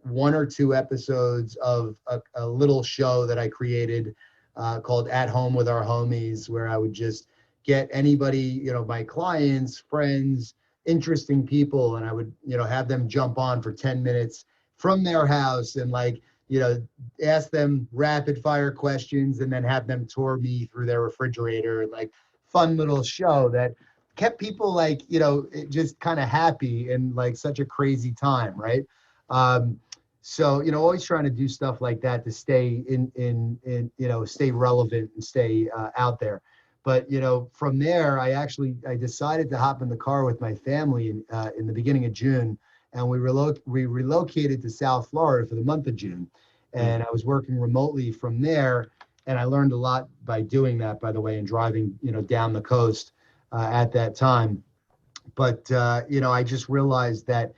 [SPEAKER 5] 1 or 2 episodes of a little show that I created called At Home with Our Homies, where I would just get anybody, my clients, friends, interesting people, and I would, have them jump on for 10 minutes from their house and ask them rapid fire questions and then have them tour me through their refrigerator, fun little show that kept people just kind of happy in such a crazy time. Right. So, always trying to do stuff like that to stay stay relevant and stay out there. But, from there, I decided to hop in the car with my family in the beginning of June, and we relocated to South Florida for the month of June. And I was working remotely from there. And I learned a lot by doing that, by the way, and driving, down the coast at that time. But, I just realized that,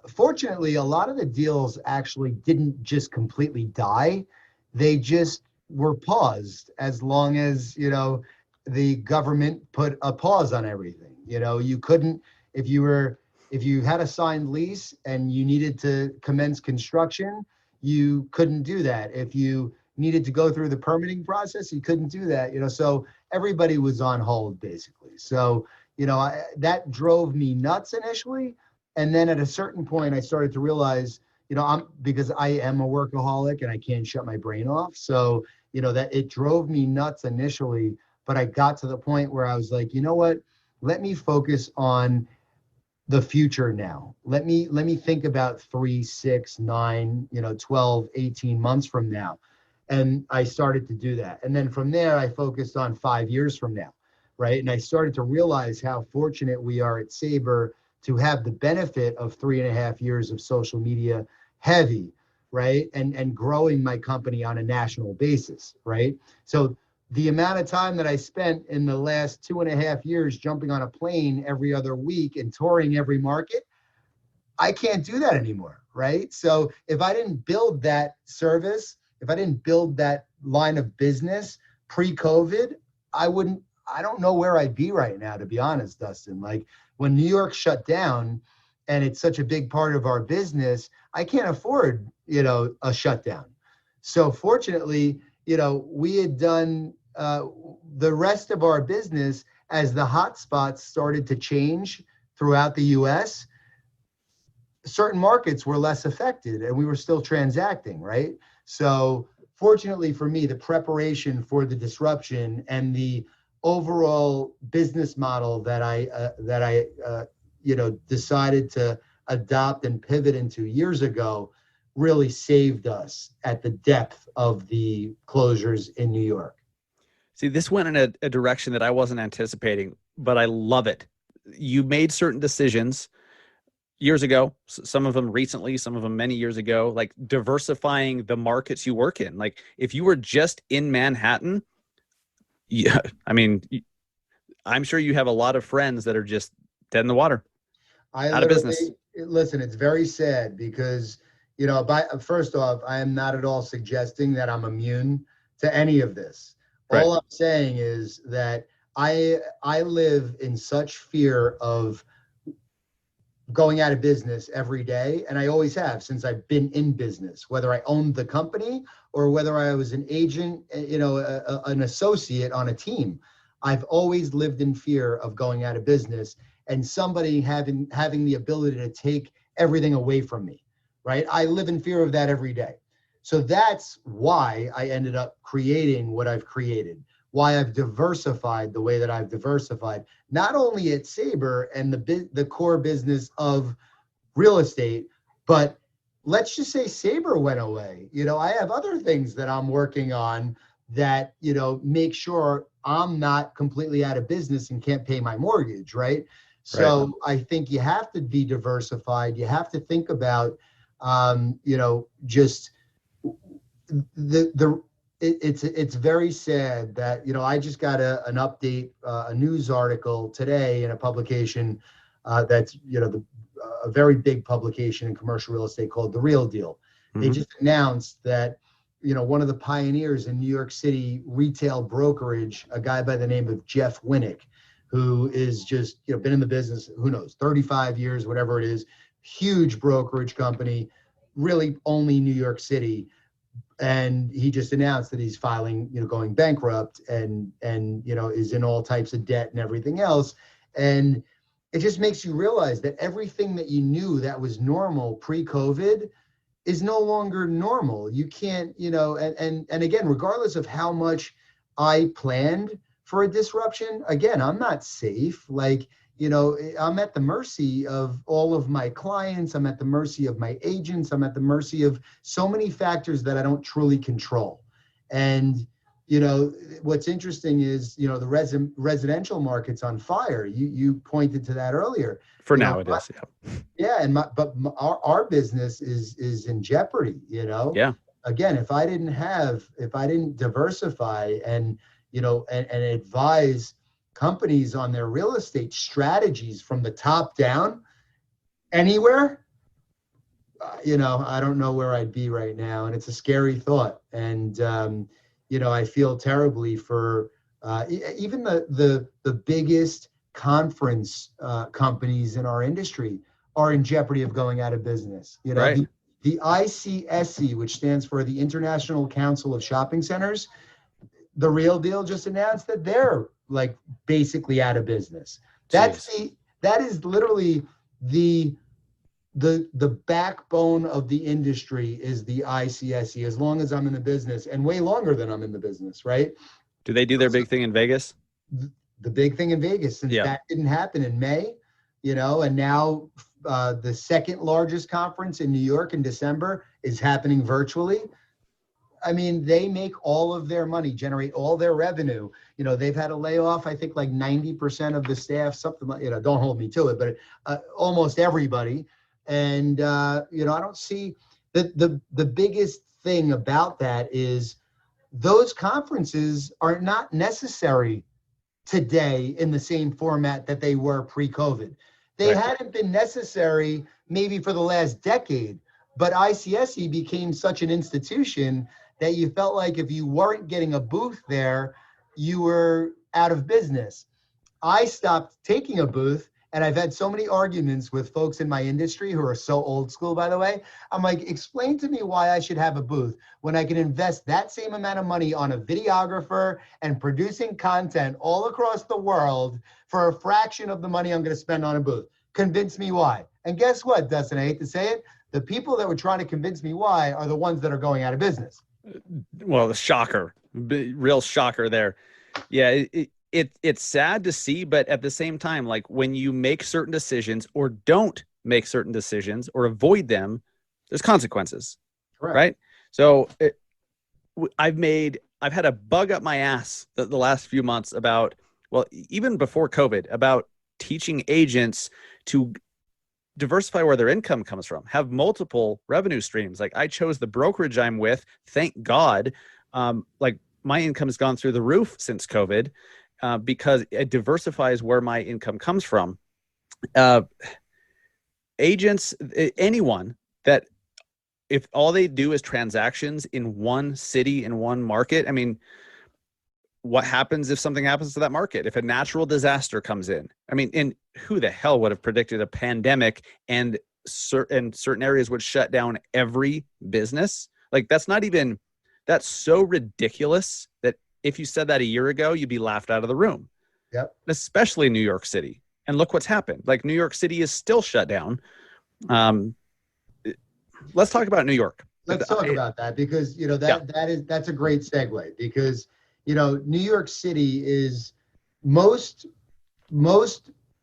[SPEAKER 5] fortunately, a lot of the deals actually didn't just completely die. They just were paused as long as, the government put a pause on everything. You couldn't, if you had a signed lease and you needed to commence construction, you couldn't do that. If you needed to go through the permitting process, you couldn't do that, so everybody was on hold basically. So, that drove me nuts initially. And then at a certain point, I started to realize, because I am a workaholic and I can't shut my brain off. So, that it drove me nuts initially, but I got to the point where I was like, you know what, let me focus on the future now. Let me think about 3, 6, 9, 12, 18 months from now. And I started to do that. And then from there, I focused on 5 years from now, right? And I started to realize how fortunate we are at Sabre to have the benefit of 3.5 years of social media heavy, right? And growing my company on a national basis, right? So the amount of time that I spent in the last 2.5 years jumping on a plane every other week and touring every market, I can't do that anymore, right? So if I didn't build that service, if I didn't build that line of business pre-COVID, I don't know where I'd be right now, to be honest, Dustin. When New York shut down and it's such a big part of our business, I can't afford, a shutdown. So fortunately, we had done the rest of our business as the hotspots started to change throughout the US. Certain markets were less affected and we were still transacting, right? So fortunately for me, the preparation for the disruption and the overall business model that I decided to adopt and pivot into years ago really saved us at the depth of the closures in New York.
[SPEAKER 1] See, this went in a direction that I wasn't anticipating, but I love it. You made certain decisions years ago, some of them recently, some of them many years ago, like diversifying the markets you work in. Like if you were just in Manhattan, Yeah. I mean, I'm sure you have a lot of friends that are just dead in the water, out of business.
[SPEAKER 5] Listen, it's very sad because, first off, I am not at all suggesting that I'm immune to any of this.
[SPEAKER 1] Right.
[SPEAKER 5] All I'm saying is that I live in such fear of going out of business every day. And I always have since I've been in business, whether I owned the company or whether I was an agent, an associate on a team. I've always lived in fear of going out of business and somebody having the ability to take everything away from me, right? I live in fear of that every day. So that's why I ended up creating what I've created, why I've diversified the way that I've diversified, not only at Sabre and the core business of real estate, but let's just say Sabre went away. I have other things that I'm working on that, make sure I'm not completely out of business and can't pay my mortgage, right? So I think you have to be diversified. You have to think about, just it's very sad that, I just got an update, a news article today in a publication that's, a very big publication in commercial real estate called The Real Deal. They just announced that, one of the pioneers in New York City retail brokerage, a guy by the name of Jeff Winnick, who is just, been in the business, who knows, 35 years, whatever it is, huge brokerage company, really only New York City. And he just announced that he's filing, going bankrupt and is in all types of debt and everything else. And it just makes you realize that everything that you knew that was normal pre-COVID is no longer normal. You can't, and again, regardless of how much I planned for a disruption, again, I'm not safe. Like, I'm at the mercy of all of my clients. I'm at the mercy of my agents. I'm at the mercy of so many factors that I don't truly control. And, what's interesting is, the residential market's on fire. You pointed to that earlier.
[SPEAKER 1] For now it is.
[SPEAKER 5] Yeah. But our business is in jeopardy,
[SPEAKER 1] Yeah.
[SPEAKER 5] Again, if I didn't diversify and advise companies on their real estate strategies from the top down anywhere, I don't know where I'd be right now. And it's a scary thought. And, I feel terribly for even the biggest conference companies in our industry are in jeopardy of going out of business.
[SPEAKER 1] Right.
[SPEAKER 5] The ICSC, which stands for the International Council of Shopping Centers, The Real Deal just announced that they're like basically out of business. That is literally the backbone of the industry is the ICSC, as long as I'm in the business, and way longer than I'm in the business, right?
[SPEAKER 1] Do they do their big thing in Vegas?
[SPEAKER 5] The big thing in Vegas, since that didn't happen in May, and now the second largest conference in New York in December is happening virtually. I mean, they make all of their money, generate all their revenue. They've had to lay off, I think, like 90% of the staff, something like, don't hold me to it, but almost everybody. And, I don't see the biggest thing about that is those conferences are not necessary today in the same format that they were pre-COVID. They hadn't been necessary maybe for the last decade, but ICSC became such an institution that you felt like if you weren't getting a booth there, you were out of business. I stopped taking a booth, and I've had so many arguments with folks in my industry who are so old school, by the way. I'm like, explain to me why I should have a booth when I can invest that same amount of money on a videographer and producing content all across the world for a fraction of the money I'm going to spend on a booth. Convince me why. And guess what, Dustin? I hate to say it. The people that were trying to convince me why are the ones that are going out of business.
[SPEAKER 1] Well, the shocker, real shocker there. Yeah, it's sad to see, but at the same time, like when you make certain decisions or don't make certain decisions or avoid them, there's consequences,
[SPEAKER 5] Correct.
[SPEAKER 1] Right? So I've had a bug up my ass the last few months about, well, even before COVID, about teaching agents to diversify where their income comes from, have multiple revenue streams. Like I chose the brokerage I'm with, thank God. Like my income has gone through the roof since COVID because it diversifies where my income comes from. Agents, anyone that if all they do is transactions in one city, in one market, I mean, what happens if something happens to that market? If a natural disaster comes in, I mean, and who the hell would have predicted a pandemic and certain areas would shut down every business? Like that's so ridiculous that if you said that a year ago, you'd be laughed out of the room.
[SPEAKER 5] Yep.
[SPEAKER 1] Especially New York City. And look what's happened. Like New York City is still shut down. Let's talk about New York.
[SPEAKER 5] Let's talk about that because, that's a great segue because, New York City is most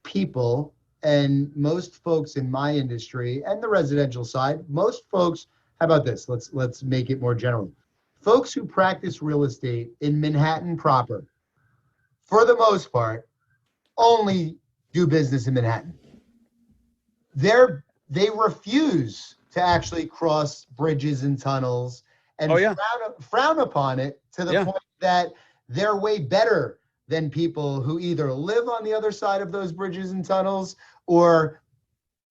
[SPEAKER 5] people and most folks in my industry and the residential side, most folks, how about this? Let's make it more general. Folks who practice real estate in Manhattan proper, for the most part, only do business in Manhattan. They refuse to actually cross bridges and tunnels and frown upon it to the point that they're way better than people who either live on the other side of those bridges and tunnels or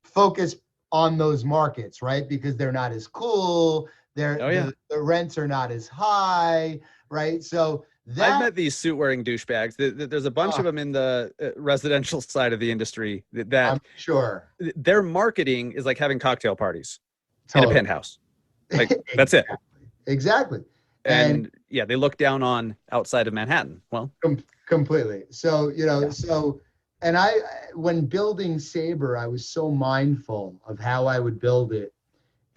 [SPEAKER 5] focus on those markets, right? Because they're not as cool, the rents are not as high, right? So
[SPEAKER 1] I've met these suit-wearing douchebags. There's a bunch of them in the residential side of the industry that
[SPEAKER 5] I'm sure
[SPEAKER 1] their marketing is like having cocktail parties in a penthouse. Like that's it.
[SPEAKER 5] Exactly.
[SPEAKER 1] And they look down on outside of Manhattan. Well,
[SPEAKER 5] completely. So, and when building Sabre, I was so mindful of how I would build it.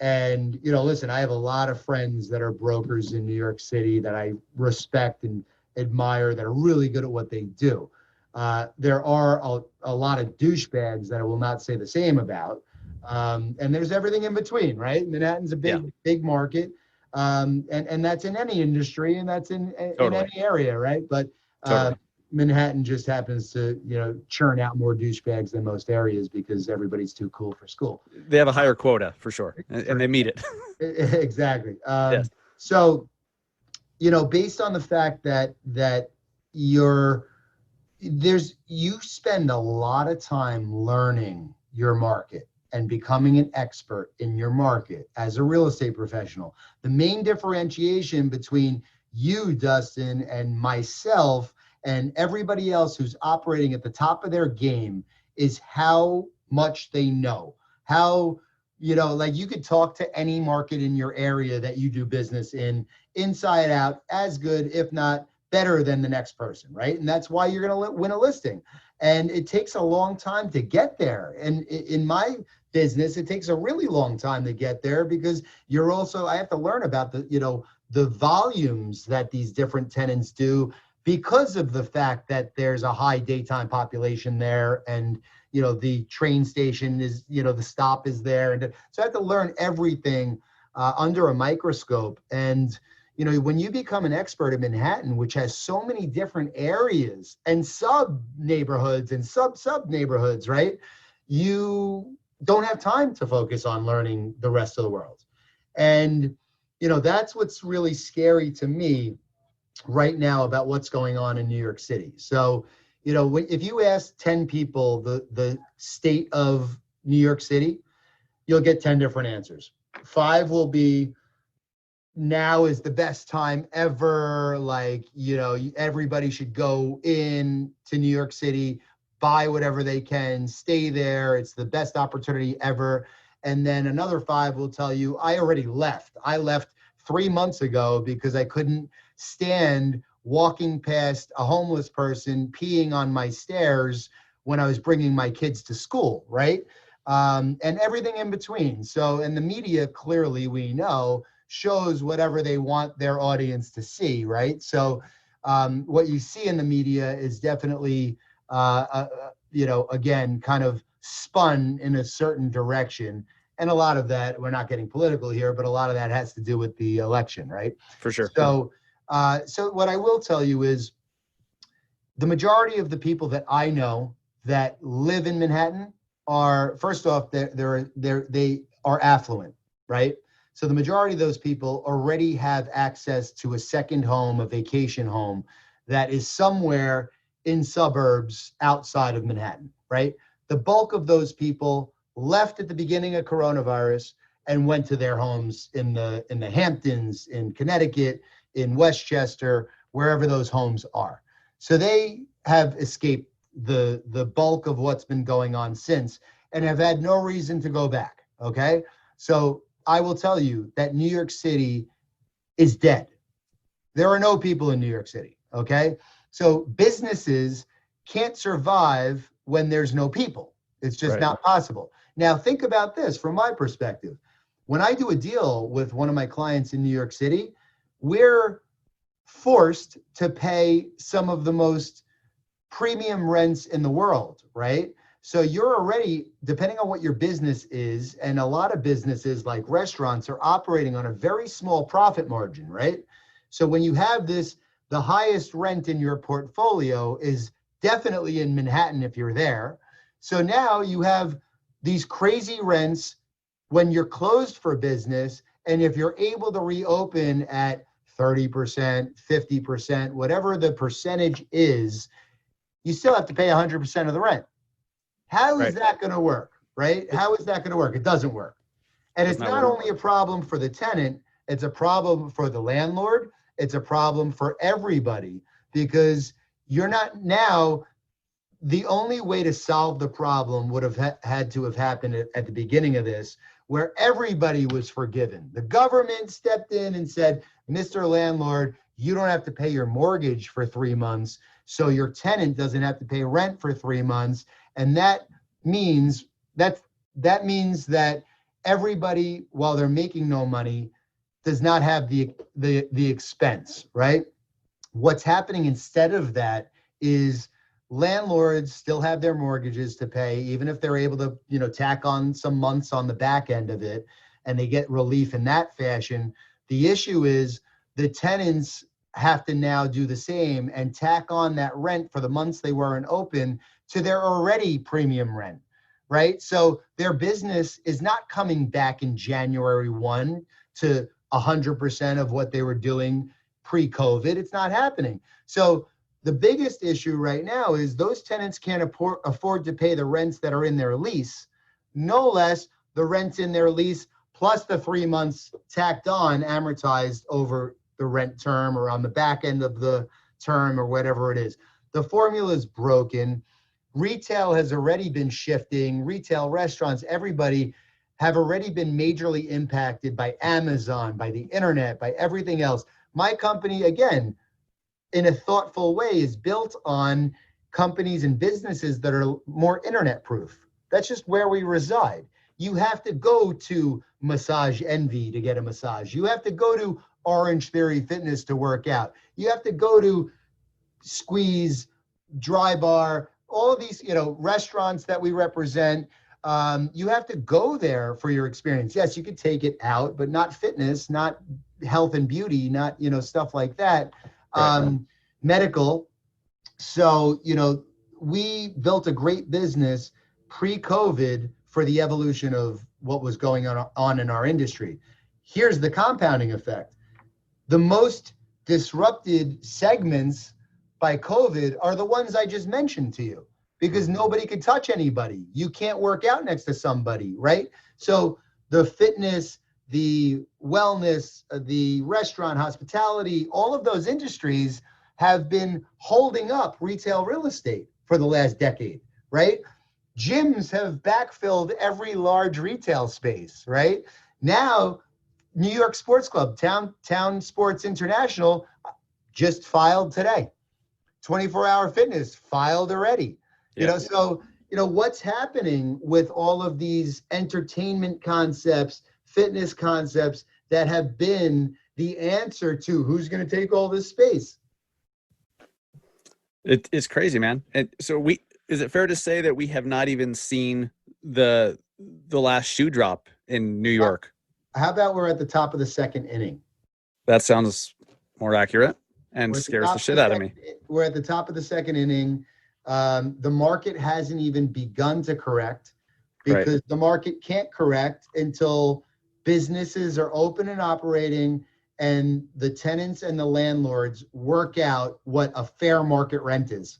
[SPEAKER 5] And, listen, I have a lot of friends that are brokers in New York City that I respect and admire that are really good at what they do. There are a lot of douchebags that I will not say the same about. And there's everything in between, right? Manhattan's a big market. And that's in any industry and that's in any area, right? But Manhattan just happens to, churn out more douchebags than most areas because everybody's too cool for school.
[SPEAKER 1] They have a higher quota for sure, and they meet it.
[SPEAKER 5] Exactly. So, based on the fact that you spend a lot of time learning your market and becoming an expert in your market as a real estate professional. The main differentiation between you, Dustin, and myself and everybody else who's operating at the top of their game is how much they know. How, like you could talk to any market in your area that you do business in, inside out, as good, if not better than the next person, right? And that's why you're going to win a listing. And it takes a long time to get there. And in my business, it takes a really long time to get there because I have to learn about the volumes that these different tenants do because of the fact that there's a high daytime population there and, the train station is, the stop is there. And so I have to learn everything under a microscope. And, when you become an expert in Manhattan, which has so many different areas and sub neighborhoods and sub neighborhoods, right? You don't have time to focus on learning the rest of the world. And, that's what's really scary to me right now about what's going on in New York City. So, if you ask 10 people the state of New York City, you'll get 10 different answers. 5 will be, now is the best time ever. Like, everybody should go in to New York City, buy whatever they can, stay there. It's the best opportunity ever. And then another 5 will tell you, I already left. I left 3 months ago because I couldn't stand walking past a homeless person peeing on my stairs when I was bringing my kids to school, right? And everything in between. So, and the media, clearly, we know, shows whatever they want their audience to see, right? So what you see in the media is definitely, again, kind of spun in a certain direction. And a lot of that, we're not getting political here, but a lot of that has to do with the election, right?
[SPEAKER 1] For sure.
[SPEAKER 5] So what I will tell you is the majority of the people that I know that live in Manhattan are, first off, they are affluent, right? So the majority of those people already have access to a second home, a vacation home that is somewhere in suburbs outside of Manhattan, right? The bulk of those people left at the beginning of coronavirus and went to their homes in the Hamptons, in Connecticut, in Westchester, wherever those homes are. So they have escaped the bulk of what's been going on since and have had no reason to go back, okay? So I will tell you that New York City is dead. There are no people in New York City, okay? So businesses can't survive when there's no people. It's just not possible. Now, think about this from my perspective. When I do a deal with one of my clients in New York City, we're forced to pay some of the most premium rents in the world, right? So you're already, depending on what your business is, and a lot of businesses like restaurants are operating on a very small profit margin, right? So when you have this, the highest rent in your portfolio is definitely in Manhattan if you're there. So now you have these crazy rents when you're closed for business, and if you're able to reopen at 30%, 50%, whatever the percentage is, you still have to pay 100% of the rent. How is that going to work, right? How is that going to work? It doesn't work. And it's not only a problem for the tenant, it's a problem for the landlord. It's a problem for everybody, because you're not now, the only way to solve the problem would have had to have happened at the beginning of this, where everybody was forgiven. The government stepped in and said, Mr. Landlord, you don't have to pay your mortgage for 3 months, so your tenant doesn't have to pay rent for 3 months. And that means that everybody, while they're making no money, does not have the expense, right? What's happening instead of that is landlords still have their mortgages to pay, even if they're able to, tack on some months on the back end of it, and they get relief in that fashion. The issue is the tenants have to now do the same and tack on that rent for the months they weren't open to their already premium rent, right? So their business is not coming back in January 1 to 100% of what they were doing pre-COVID. It's not happening. So the biggest issue right now is those tenants can't afford to pay the rents that are in their lease, no less the rents in their lease plus the 3 months tacked on, amortized over the rent term or on the back end of the term or whatever it is. The formula is broken. Retail has already been shifting. Retail, restaurants, everybody have already been majorly impacted by Amazon, by the internet, by everything else. My company, again, in a thoughtful way, is built on companies and businesses that are more internet proof. That's just where we reside. You have to go to Massage Envy to get a massage. You have to go to Orange Theory Fitness to work out. You have to go to Squeeze, Dry Bar, all of these, restaurants that we represent. You have to go there for your experience. Yes, you could take it out, but not fitness, not health and beauty, not, stuff like that. Medical. So, we built a great business pre-COVID for the evolution of what was going on in our industry. Here's the compounding effect. The most disrupted segments by COVID are the ones I just mentioned to you, because nobody could touch anybody. You can't work out next to somebody, right? So the fitness, the wellness, the restaurant, hospitality, all of those industries have been holding up retail real estate for the last decade, right? Gyms have backfilled every large retail space, right? Now, New York Sports Club, Town Sports International, just filed today. 24-Hour Fitness filed already. So, what's happening with all of these entertainment concepts, fitness concepts that have been the answer to who's going to take all this space?
[SPEAKER 1] It's crazy, man. And so is it fair to say that we have not even seen the last shoe drop in New York?
[SPEAKER 5] How about we're at the top of the second inning?
[SPEAKER 1] That sounds more accurate and scares the shit out of me.
[SPEAKER 5] We're at the top of the second inning. The market hasn't even begun to correct, because the market can't correct until businesses are open and operating, and the tenants and the landlords work out what a fair market rent is.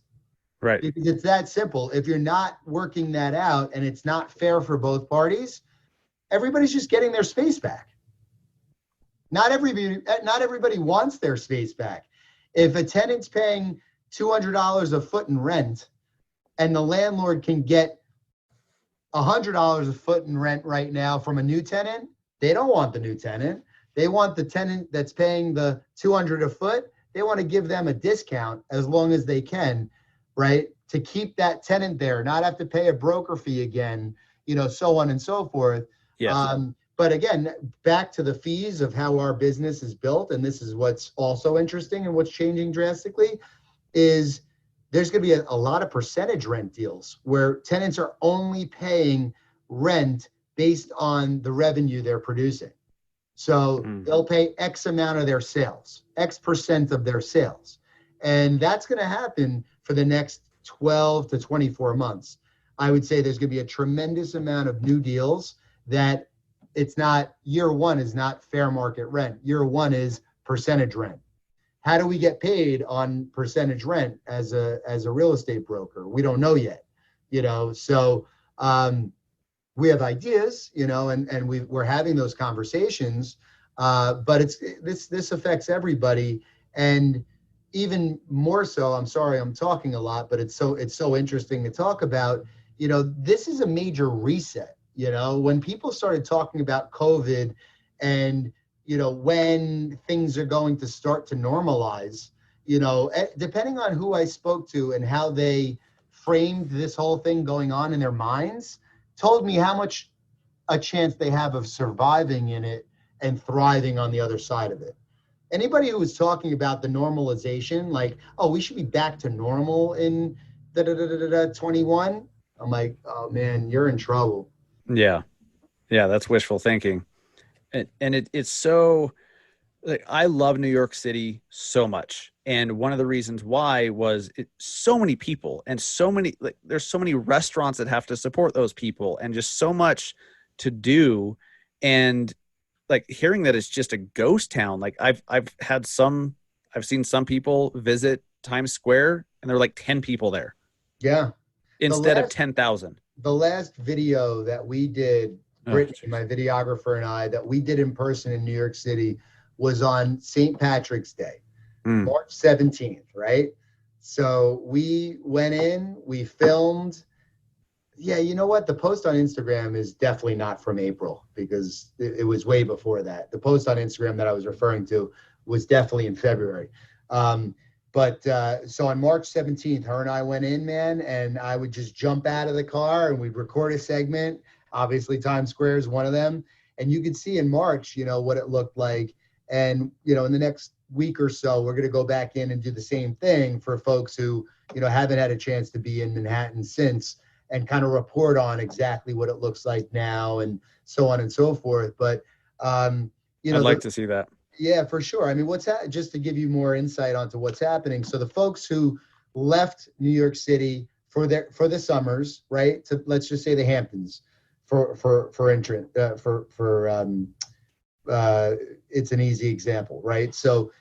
[SPEAKER 1] Right.
[SPEAKER 5] Because it's that simple. If you're not working that out and it's not fair for both parties, everybody's just getting their space back. Not everybody wants their space back. If a tenant's paying $200 a foot in rent and the landlord can get $100 a foot in rent right now from a new tenant, they don't want the new tenant. They want the tenant that's paying the $200 a foot. They want to give them a discount as long as they can, right? To keep that tenant there, not have to pay a broker fee again, so on and so forth.
[SPEAKER 1] Yes.
[SPEAKER 5] But again, back to the fees of how our business is built, and this is what's also interesting and what's changing drastically, is there's going to be a lot of percentage rent deals where tenants are only paying rent based on the revenue they're producing. So they'll pay X amount of their sales, X percent of their sales. And that's going to happen for the next 12 to 24 months. I would say there's going to be a tremendous amount of new deals that it's not, year one is not fair market rent. Year one is percentage rent. How do we get paid on percentage rent as a real estate broker? We don't know yet, so we have ideas, and we're having those conversations, but this affects everybody. And even more so, I'm sorry, I'm talking a lot, but it's so interesting to talk about. This is a major reset. When people started talking about COVID and, when things are going to start to normalize, depending on who I spoke to and how they framed this whole thing going on in their minds, told me how much a chance they have of surviving in it and thriving on the other side of it. Anybody who was talking about the normalization, like, oh, we should be back to normal in 21, I'm like, oh man, you're in trouble.
[SPEAKER 1] Yeah. That's wishful thinking. And it's so, like, I love New York City so much. And one of the reasons why was so many people and so many, there's so many restaurants that have to support those people and just so much to do. And like hearing that it's just a ghost town. Like I've seen some people visit Times Square and there were like 10 people there.
[SPEAKER 5] Yeah.
[SPEAKER 1] Instead of 10,000.
[SPEAKER 5] The last video that we did, Brittany, my videographer, and I, that we did in person in New York City was on St. Patrick's Day, March 17th, right? So we went in, we filmed. Yeah, you know what? The post on Instagram is definitely not from April because it was way before that. The post on Instagram that I was referring to was definitely in February. But so on March 17th, her and I went in, man, and I would just jump out of the car and we'd record a segment. Obviously, Times Square is one of them. And you could see in March, what it looked like. And, in the next week or so, we're going to go back in and do the same thing for folks who, haven't had a chance to be in Manhattan since and kind of report on exactly what it looks like now and so on and so forth. But,
[SPEAKER 1] I'd like to see that.
[SPEAKER 5] Yeah, for sure. I mean, just to give you more insight onto what's happening. So the folks who left New York City for the summers, right? To let's just say the Hamptons, it's an easy example, right? So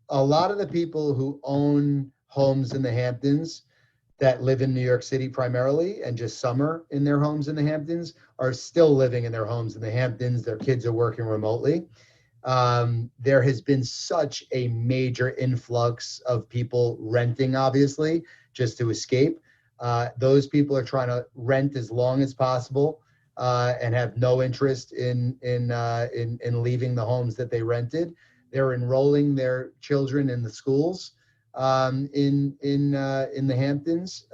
[SPEAKER 5] a lot of the people who own homes in the Hamptons that live in New York City primarily and just summer in their homes in the Hamptons are still living in their homes in the Hamptons. Their kids are working remotely. There has been such a major influx of people renting, obviously, just to escape. Those people are trying to rent as long as possible and have no interest in leaving the homes that they rented. They're enrolling their children in the schools in the Hamptons.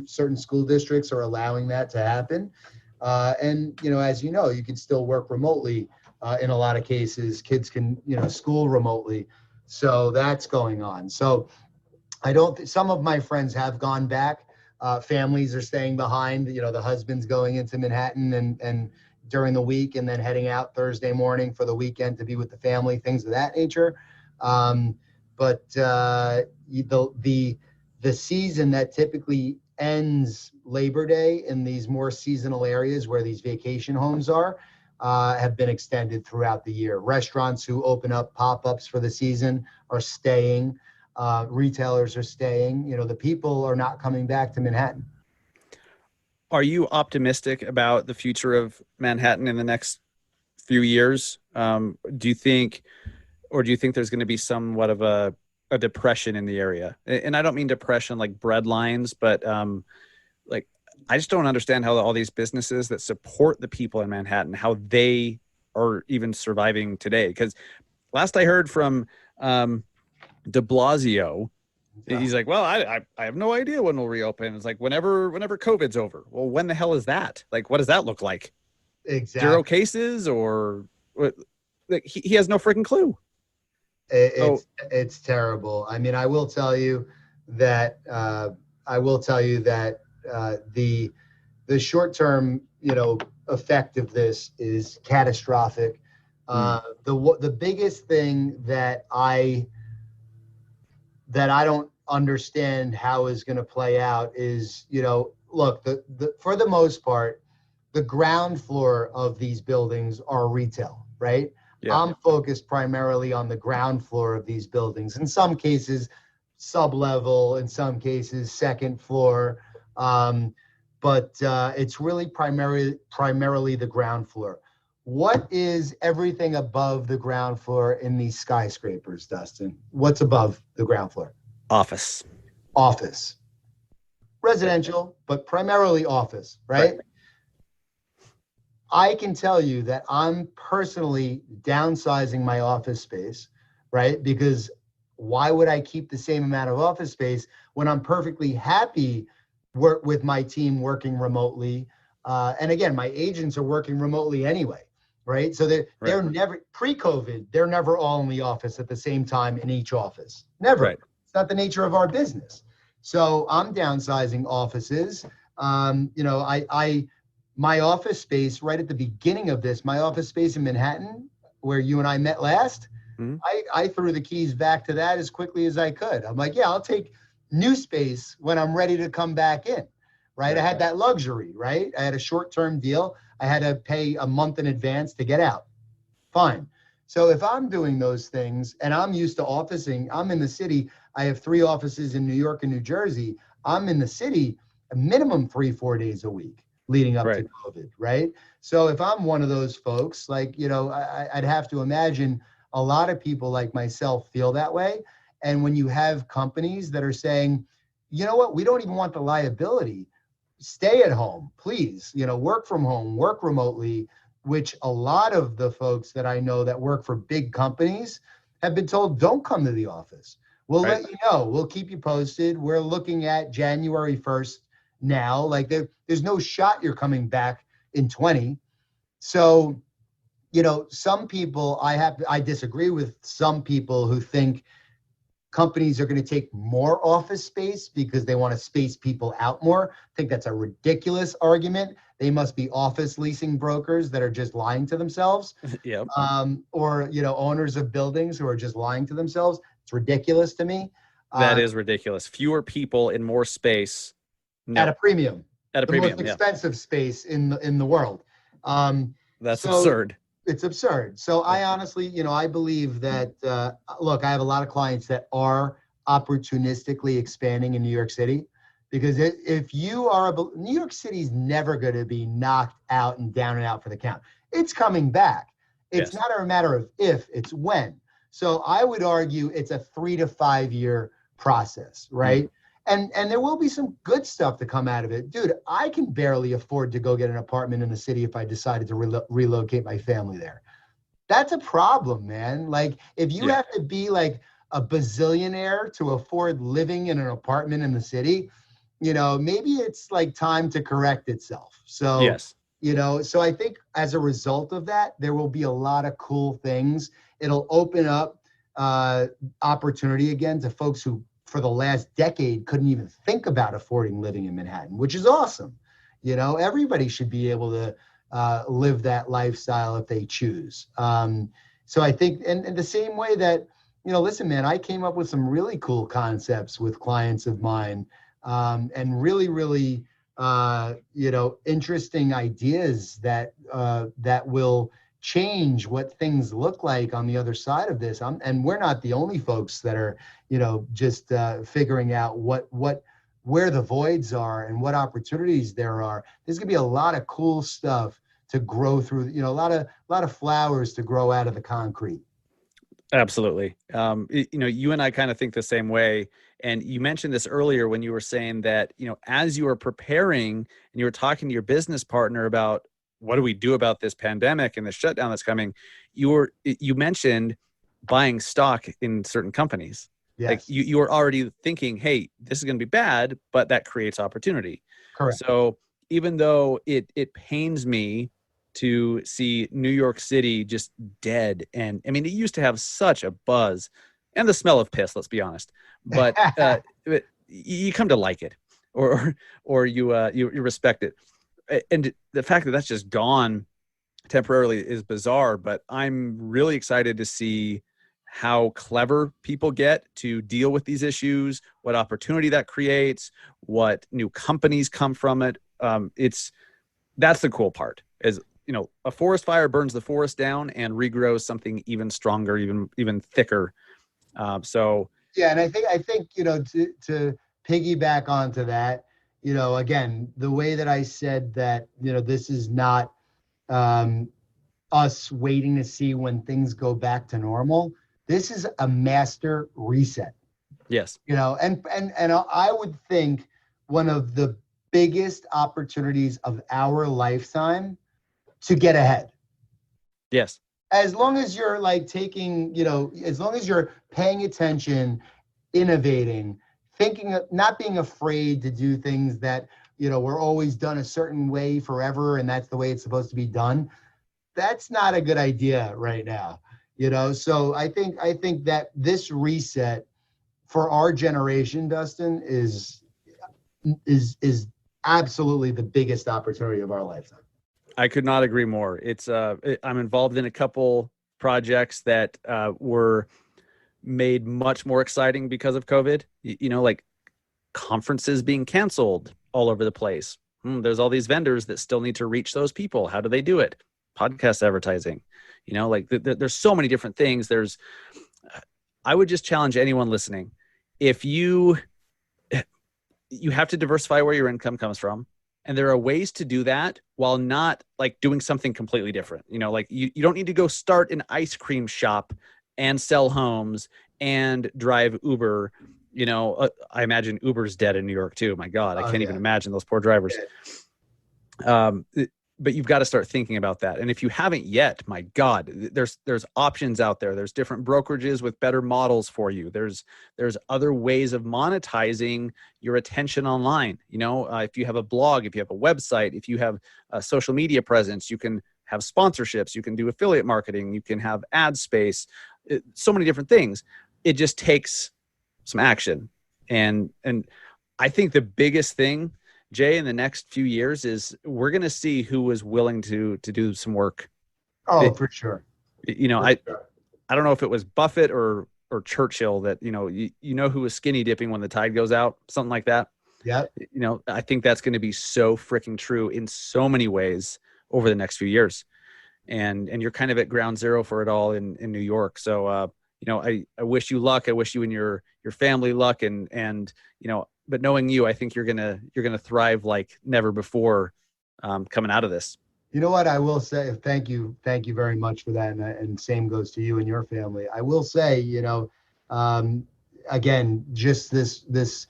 [SPEAKER 5] Certain school districts are allowing that to happen. And as you know, you can still work remotely. In a lot of cases, kids can, school remotely. So that's going on. So some of my friends have gone back. Families are staying behind, the husband's going into Manhattan and during the week and then heading out Thursday morning for the weekend to be with the family, things of that nature. But the season that typically ends Labor Day in these more seasonal areas where these vacation homes are, have been extended throughout the year. Restaurants who open up pop-ups for the season are staying. Retailers are staying. The people are not coming back to Manhattan.
[SPEAKER 1] Are you optimistic about the future of Manhattan in the next few years? Do you think there's going to be somewhat of a depression in the area? And I don't mean depression like bread lines, but like, I just don't understand how all these businesses that support the people in Manhattan, how they are even surviving today. Because last I heard from de Blasio, he's like, well, I have no idea when we'll reopen. It's like whenever COVID's over. Well, when the hell is that? Like, what does that look like?
[SPEAKER 5] Exactly.
[SPEAKER 1] 0 cases, or what? Like, he has no freaking clue.
[SPEAKER 5] It's terrible. I mean, I will tell you that the short-term, effect of this is catastrophic. The biggest thing that I don't understand how is going to play out is, look, for the most part, the ground floor of these buildings are retail, right? Yeah. I'm focused primarily on the ground floor of these buildings. In some cases, sub-level, in some cases, second floor. But it's really primarily the ground floor. What is everything above the ground floor in these skyscrapers, Dustin? What's above the ground floor?
[SPEAKER 1] Office.
[SPEAKER 5] Residential, but primarily office, right? I can tell you that I'm personally downsizing my office space, right? Because why would I keep the same amount of office space when I'm perfectly happy with my team working remotely? And again, my agents are working remotely anyway, right? So they're never, pre-COVID, they're never all in the office at the same time in each office. Never. Right. It's not the nature of our business. So I'm downsizing offices. My office space right at the beginning of this, my office space in Manhattan, where you and I met last, I threw the keys back to that as quickly as I could. I'm like, yeah, I'll take new space when I'm ready to come back in, right? I had that luxury, right? I had a short-term deal. I had to pay a month in advance to get out. Fine. So if I'm doing those things and I'm used to officing, I'm in the city. I have 3 offices in New York and New Jersey. I'm in the city a minimum 3-4 days a week leading up to COVID, right? So if I'm one of those folks, like, I'd have to imagine a lot of people like myself feel that way. And when you have companies that are saying, you know what, we don't even want the liability, stay at home, please, work from home, work remotely, which a lot of the folks that I know that work for big companies have been told, don't come to the office. We'll let you know. We'll keep you posted. We're looking at January 1st now. Like there's no shot you're coming back in 20. So, some people, I disagree with some people who think companies are going to take more office space because they want to space people out more. I think that's a ridiculous argument. They must be office leasing brokers that are just lying to themselves. Yep. Or, owners of buildings who are just lying to themselves. It's ridiculous to me.
[SPEAKER 1] That is ridiculous. Fewer people in more space. No.
[SPEAKER 5] At a premium.
[SPEAKER 1] At a premium,
[SPEAKER 5] the most expensive space in the world.
[SPEAKER 1] That's absurd.
[SPEAKER 5] It's absurd. So I honestly, I believe that, look, I have a lot of clients that are opportunistically expanding in New York City, because if you are, New York City's never going to be knocked out and down and out for the count. It's coming back. It's not a matter of if, it's when. So I would argue it's a 3 to 5 year process, right? And there will be some good stuff to come out of it. Dude, I can barely afford to go get an apartment in the city if I decided to relocate my family there. That's a problem, man. Like, if you have to be like a bazillionaire to afford living in an apartment in the city, maybe it's like time to correct itself. So, so I think as a result of that, there will be a lot of cool things. It'll open up opportunity again to folks who, for the last decade, couldn't even think about affording living in Manhattan, which is awesome. Everybody should be able to live that lifestyle if they choose. So I think, and the same way that, listen, man, I came up with some really cool concepts with clients of mine, and really, really interesting ideas that will change what things look like on the other side of this. And we're not the only folks that are, just figuring out where the voids are and what opportunities there are. There's gonna be a lot of cool stuff to grow through, a lot of flowers to grow out of the concrete.
[SPEAKER 1] Absolutely. You and I kind of think the same way. And you mentioned this earlier when you were saying that, as you were preparing and you were talking to your business partner about what do we do about this pandemic and the shutdown that's coming, you mentioned buying stock in certain companies.
[SPEAKER 5] Yes.
[SPEAKER 1] Like you were already thinking, hey, this is going to be bad, but that creates opportunity.
[SPEAKER 5] Correct.
[SPEAKER 1] So even though it pains me to see New York City just dead, and I mean, it used to have such a buzz and the smell of piss, let's be honest, but you come to like it, or you respect it. And the fact that that's just gone temporarily is bizarre, but I'm really excited to see how clever people get to deal with these issues, what opportunity that creates, what new companies come from it. That's the cool part is, a forest fire burns the forest down and regrows something even stronger, even thicker.
[SPEAKER 5] Yeah. And I think, to piggyback onto that, again, the way that I said that, this is not us waiting to see when things go back to normal. This is a master reset.
[SPEAKER 1] Yes.
[SPEAKER 5] And I would think one of the biggest opportunities of our lifetime to get ahead.
[SPEAKER 1] Yes.
[SPEAKER 5] As long as you're as long as you're paying attention, innovating, thinking, not being afraid to do things that, were always done a certain way forever. And that's the way it's supposed to be done. That's not a good idea right now. So I think that this reset for our generation, Dustin, is absolutely the biggest opportunity of our lifetime.
[SPEAKER 1] I could not agree more. I'm involved in a couple projects that were made much more exciting because of COVID, like conferences being canceled all over the place. There's all these vendors that still need to reach those people. How do they do it? Podcast advertising, there's so many different things. I would just challenge anyone listening. If you have to diversify where your income comes from. And there are ways to do that while not like doing something completely different. You don't need to go start an ice cream shop and sell homes and drive Uber. I imagine Uber's dead in New York too. My God, I can't even imagine those poor drivers. But you've got to start thinking about that. And if you haven't yet, my God, there's options out there. There's different brokerages with better models for you. There's other ways of monetizing your attention online. If you have a blog, if you have a website, if you have a social media presence, you can have sponsorships, you can do affiliate marketing, you can have ad space, so many different things. It just takes some action. And I think the biggest thing, Jay, in the next few years is we're going to see who was willing to do some work.
[SPEAKER 5] For sure.
[SPEAKER 1] I don't know if it was Buffett or Churchill that, who was skinny dipping when the tide goes out, something like that.
[SPEAKER 5] Yeah.
[SPEAKER 1] I think that's going to be so freaking true in so many ways over the next few years. And you're kind of at ground zero for it all in New York. So, I wish you luck. I wish you and your family luck and but knowing you, I think you're gonna thrive like never before coming out of this.
[SPEAKER 5] You know what I will say? Thank you very much for that, and same goes to you and your family. I will say, again, just this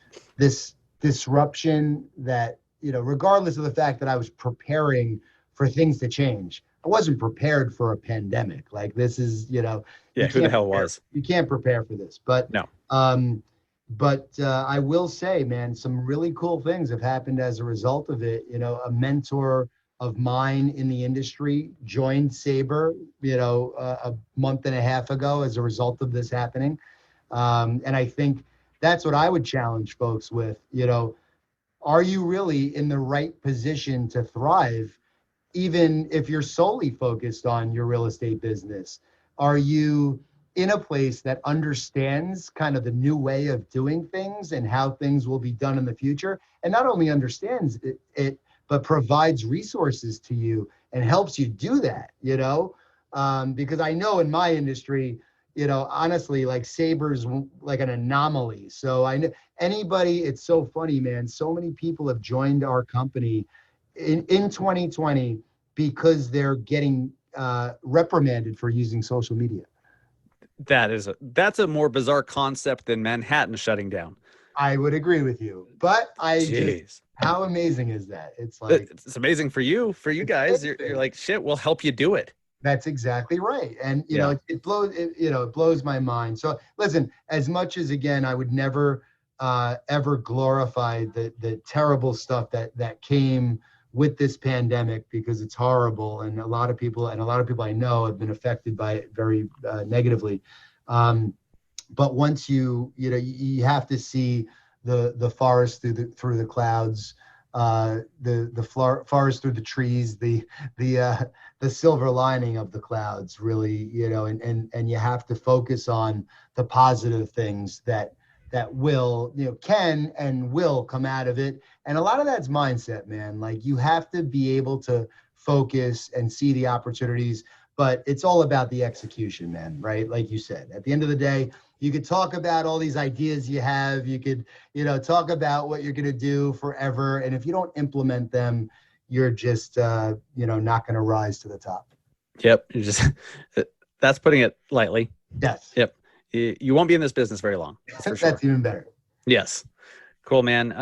[SPEAKER 5] disruption that regardless of the fact that I was preparing for things to change, I wasn't prepared for a pandemic. Like this is,
[SPEAKER 1] who the hell was?
[SPEAKER 5] You can't prepare for this, but
[SPEAKER 1] no.
[SPEAKER 5] But I will say, man, some really cool things have happened as a result of it. A mentor of mine in the industry joined Sabre, a month and a half ago as a result of this happening. And I think that's what I would challenge folks with. Are you really in the right position to thrive, even if you're solely focused on your real estate business? Are you in a place that understands kind of the new way of doing things and how things will be done in the future, and not only understands it but provides resources to you and helps you do that, because I know in my industry, honestly, like Sabre's like an anomaly. So I know it's so funny, man. So many people have joined our company in 2020 because they're getting reprimanded for using social media.
[SPEAKER 1] That's a more bizarre concept than Manhattan shutting down.
[SPEAKER 5] I would agree with you, but how amazing is that? It's like,
[SPEAKER 1] it's amazing for you guys. You're like, shit, we'll help you do it.
[SPEAKER 5] That's exactly right. And, it blows my mind. So listen, as much as, again, I would never, ever glorify the terrible stuff that came with this pandemic, because it's horrible. And a lot of people I know have been affected by it very negatively. But once you have to see the forest through the clouds, the forest through the trees, the silver lining of the clouds, really, and you have to focus on the positive things that will, can and will come out of it. And a lot of that's mindset, man. Like, you have to be able to focus and see the opportunities, but it's all about the execution, man, right? Like you said, at the end of the day, you could talk about all these ideas you have. You could, talk about what you're going to do forever. And if you don't implement them, you're just, not going to rise to the top.
[SPEAKER 1] Yep. That's putting it lightly.
[SPEAKER 5] Yes.
[SPEAKER 1] Yep. You won't be in this business very long. That's for sure.
[SPEAKER 5] That's even better.
[SPEAKER 1] Yes. Cool, man.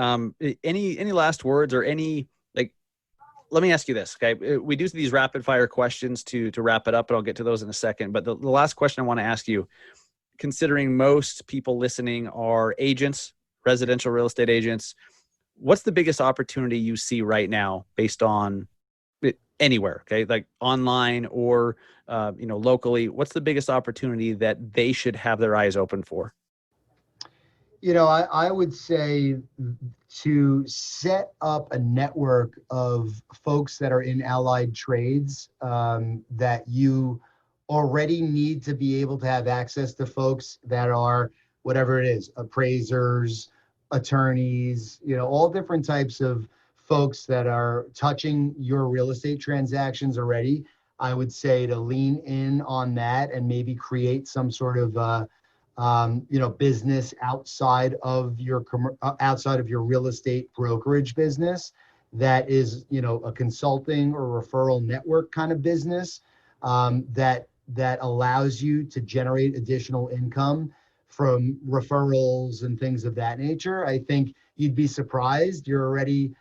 [SPEAKER 1] Any last words or let me ask you this. Okay. We do these rapid fire questions to wrap it up, but I'll get to those in a second. But the last question I want to ask you, considering most people listening are agents, residential real estate agents, what's the biggest opportunity you see right now based on anywhere? Okay. Like online or, locally, what's the biggest opportunity that they should have their eyes open for?
[SPEAKER 5] I would say to set up a network of folks that are in allied trades, that you already need to be able to have access to folks that are, whatever it is, appraisers, attorneys, all different types of folks that are touching your real estate transactions already. I would say to lean in on that and maybe create some sort of business outside of your real estate brokerage business that is, a consulting or referral network kind of business, that allows you to generate additional income from referrals and things of that nature. I think you'd be surprised. You're already,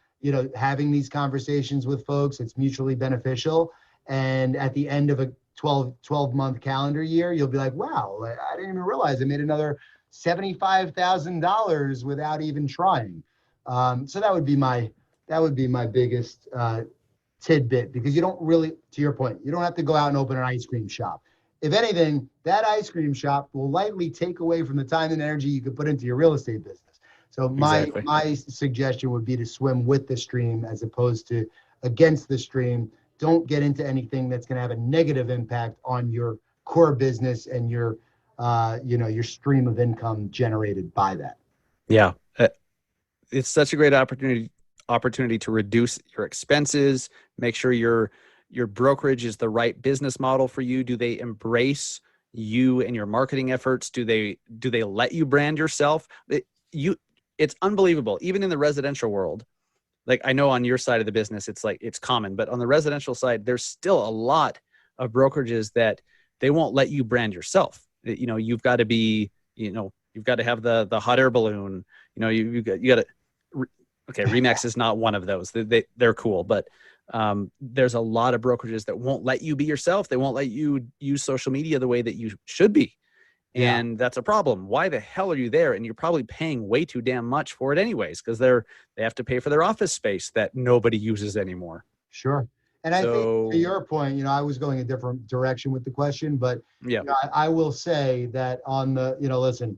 [SPEAKER 5] having these conversations with folks. It's mutually beneficial. And at the end of a 12-month calendar year, you'll be like, wow, I didn't even realize I made another $75,000 without even trying. So that would be my biggest tidbit, because you don't really, to your point, you don't have to go out and open an ice cream shop. If anything, that ice cream shop will likely take away from the time and energy you could put into your real estate business. So my suggestion would be to swim with the stream as opposed to against the stream. Don't get into anything that's going to have a negative impact on your core business and your stream of income generated by that.
[SPEAKER 1] Yeah. It's such a great opportunity to reduce your expenses, make sure your brokerage is the right business model for you. Do they embrace you and your marketing efforts? Do they let you brand yourself? It's unbelievable. Even in the residential world, like, I know on your side of the business, it's common, but on the residential side, there's still a lot of brokerages that they won't let you brand yourself. You've got to be, you've got to have the hot air balloon, you got to, okay. Remax is not one of those. They're cool, but there's a lot of brokerages that won't let you be yourself. They won't let you use social media the way that you should be. And that's a problem. Why the hell are you there? And you're probably paying way too damn much for it anyways, because they have to pay for their office space that nobody uses anymore.
[SPEAKER 5] Sure. And I think to your point, I was going a different direction with the question, but I will say that on the, listen,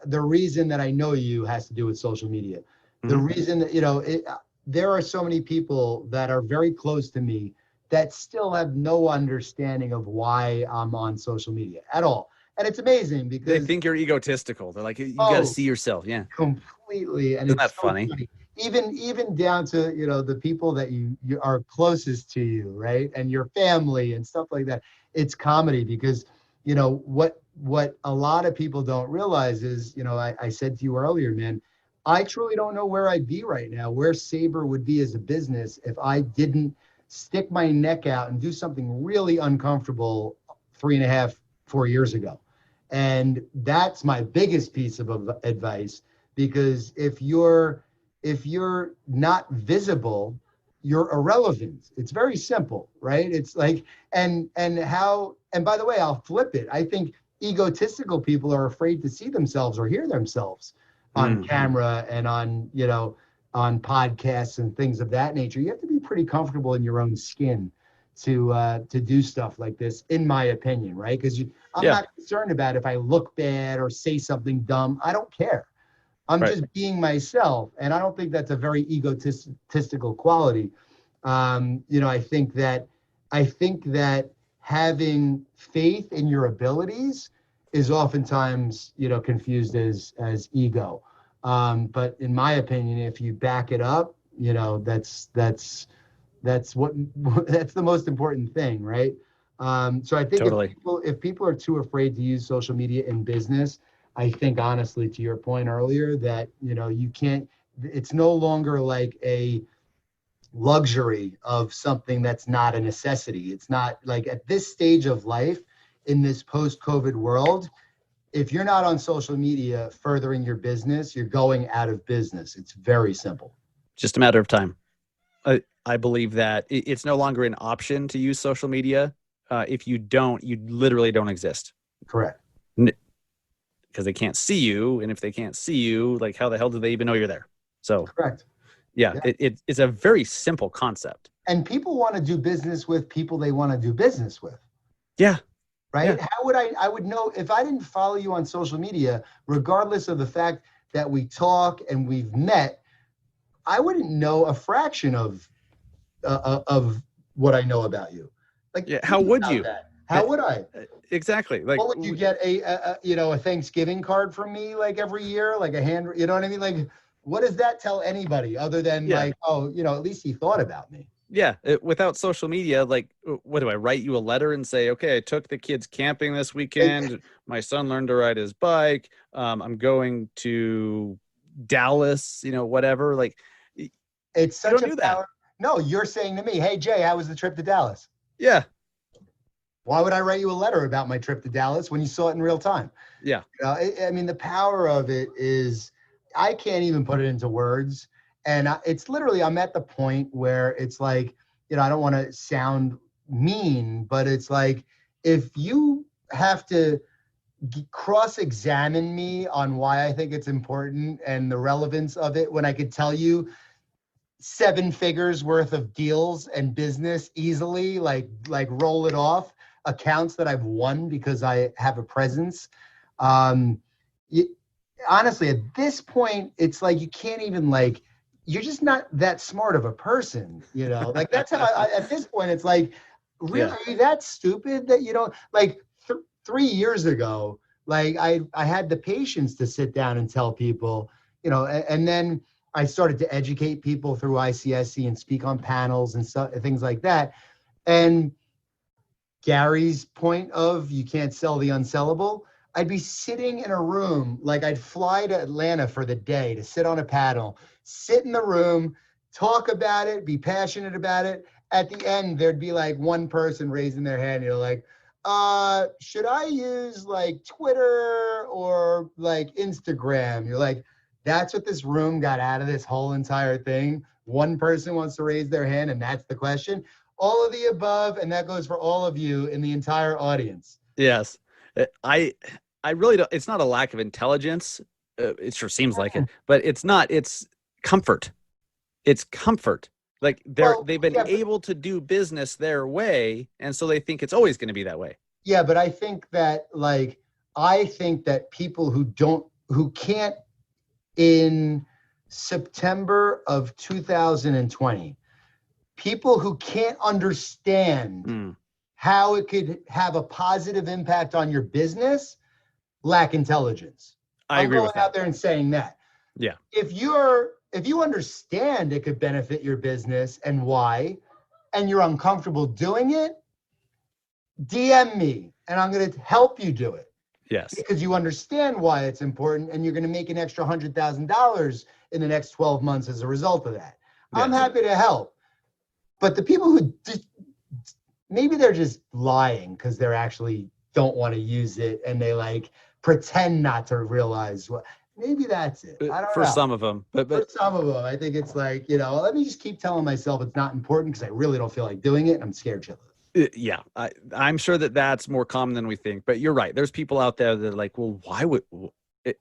[SPEAKER 5] the reason that I know you has to do with social media. The reason that, there are so many people that are very close to me that still have no understanding of why I'm on social media at all. And it's amazing
[SPEAKER 1] They
[SPEAKER 5] because
[SPEAKER 1] think you're egotistical. They're like, you got to see yourself. Yeah.
[SPEAKER 5] completely. And
[SPEAKER 1] Isn't
[SPEAKER 5] it's
[SPEAKER 1] that
[SPEAKER 5] so
[SPEAKER 1] funny?
[SPEAKER 5] Even down to, the people that you are closest to you, right? And your family and stuff like that. It's comedy because, what a lot of people don't realize is, I said to you earlier, man, I truly don't know where I'd be right now, where Sabre would be as a business if I didn't stick my neck out and do something really uncomfortable 3.5, 4 years ago. And that's my biggest piece of advice, because if you're not visible, you're irrelevant. It's very simple, right? It's like, and by the way, I'll flip it. I think egotistical people are afraid to see themselves or hear themselves on camera and on podcasts and things of that nature. You have to be pretty comfortable in your own skin to do stuff like this, in my opinion, right? Because I'm not concerned about if I look bad or say something dumb. I don't care. I'm just being myself, and I don't think that's a very egotistical quality. I think that having faith in your abilities is oftentimes, confused as ego. But in my opinion, if you back it up, that's the most important thing, right? So I think
[SPEAKER 1] Totally.
[SPEAKER 5] if people are too afraid to use social media in business, I think honestly, to your point earlier, that you can't. It's no longer like a luxury of something that's not a necessity. It's not like, at this stage of life, in this post-COVID world, if you're not on social media furthering your business, you're going out of business. It's very simple.
[SPEAKER 1] Just a matter of time. I believe that it's no longer an option to use social media. If you don't, you literally don't exist.
[SPEAKER 5] Correct.
[SPEAKER 1] Because they can't see you, and if they can't see you, like, how the hell do they even know you're there? So
[SPEAKER 5] correct.
[SPEAKER 1] Yeah. It's a very simple concept.
[SPEAKER 5] And people want to do business with people they want to do business with.
[SPEAKER 1] Yeah.
[SPEAKER 5] Right?
[SPEAKER 1] Yeah.
[SPEAKER 5] How would I would know if I didn't follow you on social media, regardless of the fact that we talk and we've met, I wouldn't know a fraction of what I know about you. Like,
[SPEAKER 1] how would you?
[SPEAKER 5] How would I?
[SPEAKER 1] Exactly. Like,
[SPEAKER 5] what would you get a Thanksgiving card from me, like, every year, like a hand, you know what I mean? Like, what does that tell anybody other than like, oh, at least he thought about me?
[SPEAKER 1] Yeah. Without social media, like, what do I write you a letter and say, okay, I took the kids camping this weekend. My son learned to ride his bike. I'm going to Dallas, whatever. Like,
[SPEAKER 5] it's such
[SPEAKER 1] a power.
[SPEAKER 5] No, you're saying to me, hey, Jay, how was the trip to Dallas?
[SPEAKER 1] Yeah.
[SPEAKER 5] Why would I write you a letter about my trip to Dallas when you saw it in real time?
[SPEAKER 1] Yeah.
[SPEAKER 5] I mean, the power of it is, I can't even put it into words. And it's literally, I'm at the point where it's like, I don't want to sound mean, but it's like, if you have to cross-examine me on why I think it's important and the relevance of it, when I could tell you 7 figures worth of deals and business easily, like roll it off, accounts that I've won because I have a presence. Honestly, at this point, it's like, you can't even, like, you're just not that smart of a person, like, that's how at this point, it's like, really, are you that stupid that you don't, like, 3 years ago, like, I had the patience to sit down and tell people, and then I started to educate people through ICSC and speak on panels and things like that. And Gary's point of, you can't sell the unsellable, I'd be sitting in a room, like, I'd fly to Atlanta for the day to sit on a panel, sit in the room, talk about it, be passionate about it. At the end, there'd be like one person raising their hand, like, should I use like Twitter or like Instagram? You're like, that's what this room got out of this whole entire thing. One person wants to raise their hand, and that's the question. All of the above, and that goes for all of you in the entire audience.
[SPEAKER 1] Yes. I really don't. It's not a lack of intelligence. It sure seems like it, but it's not. It's comfort. It's comfort. Like, they've been able to do business their way, and so they think it's always going to be that way.
[SPEAKER 5] Yeah, but I think that people who can't, in September of 2020, people who can't understand how it could have a positive impact on your business, lack intelligence.
[SPEAKER 1] I agree
[SPEAKER 5] I'm
[SPEAKER 1] with
[SPEAKER 5] going out
[SPEAKER 1] that.
[SPEAKER 5] there and saying that.
[SPEAKER 1] Yeah.
[SPEAKER 5] If you understand it could benefit your business and why, and you're uncomfortable doing it, DM me and I'm going to help you do it.
[SPEAKER 1] Yes.
[SPEAKER 5] Because you understand why it's important and you're going to make an extra $100,000 in the next 12 months as a result of that. I'm
[SPEAKER 1] Yes.
[SPEAKER 5] happy to help. But the people who maybe they're just lying because they're actually don't want to use it and they like pretend not to realize what. Maybe that's it. I don't
[SPEAKER 1] For
[SPEAKER 5] know.
[SPEAKER 1] some of them,
[SPEAKER 5] For
[SPEAKER 1] but
[SPEAKER 5] some of them, I think it's like, let me just keep telling myself it's not important because I really don't feel like doing it and I'm scared shitless.
[SPEAKER 1] yeah, I'm sure that that's more common than we think. But you're right. There's people out there that are like, well, why would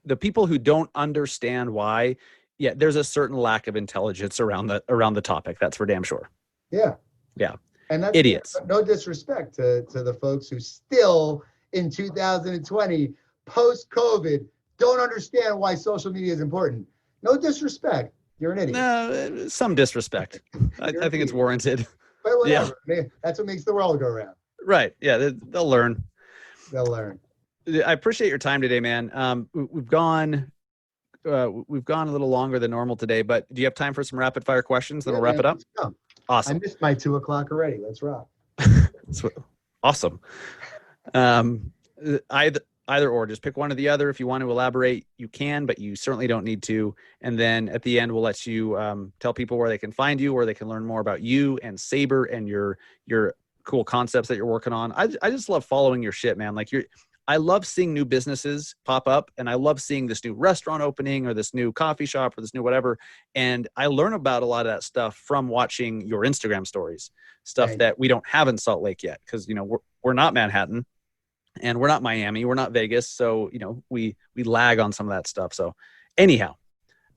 [SPEAKER 1] the people who don't understand why? Yeah, there's a certain lack of intelligence around the topic. That's for damn sure.
[SPEAKER 5] Yeah.
[SPEAKER 1] Yeah.
[SPEAKER 5] And that's
[SPEAKER 1] Idiots.
[SPEAKER 5] no disrespect to the folks who still in 2020 post-COVID don't understand why social media is important. No disrespect. You're an idiot.
[SPEAKER 1] No, some disrespect. I think it's warranted.
[SPEAKER 5] But whatever. Yeah. That's what makes the world go round.
[SPEAKER 1] Right. Yeah. They'll learn.
[SPEAKER 5] They'll learn.
[SPEAKER 1] I appreciate your time today, man. We've gone a little longer than normal today, but do you have time for some rapid fire questions? Then we'll wrap it up. Awesome.
[SPEAKER 5] I missed my 2:00 already. Let's rock.
[SPEAKER 1] Awesome. Either or, just pick one or the other. If you want to elaborate, you can, but you certainly don't need to. And then at the end, we'll let you tell people where they can find you, where they can learn more about you and Sabre and your cool concepts that you're working on. I just love following your shit, man. Like I love seeing new businesses pop up, and I love seeing this new restaurant opening or this new coffee shop or this new whatever. And I learn about a lot of that stuff from watching your Instagram stories, stuff that we don't have in Salt Lake yet, because we're not Manhattan. And we're not Miami, we're not Vegas, so we lag on some of that stuff. So, anyhow,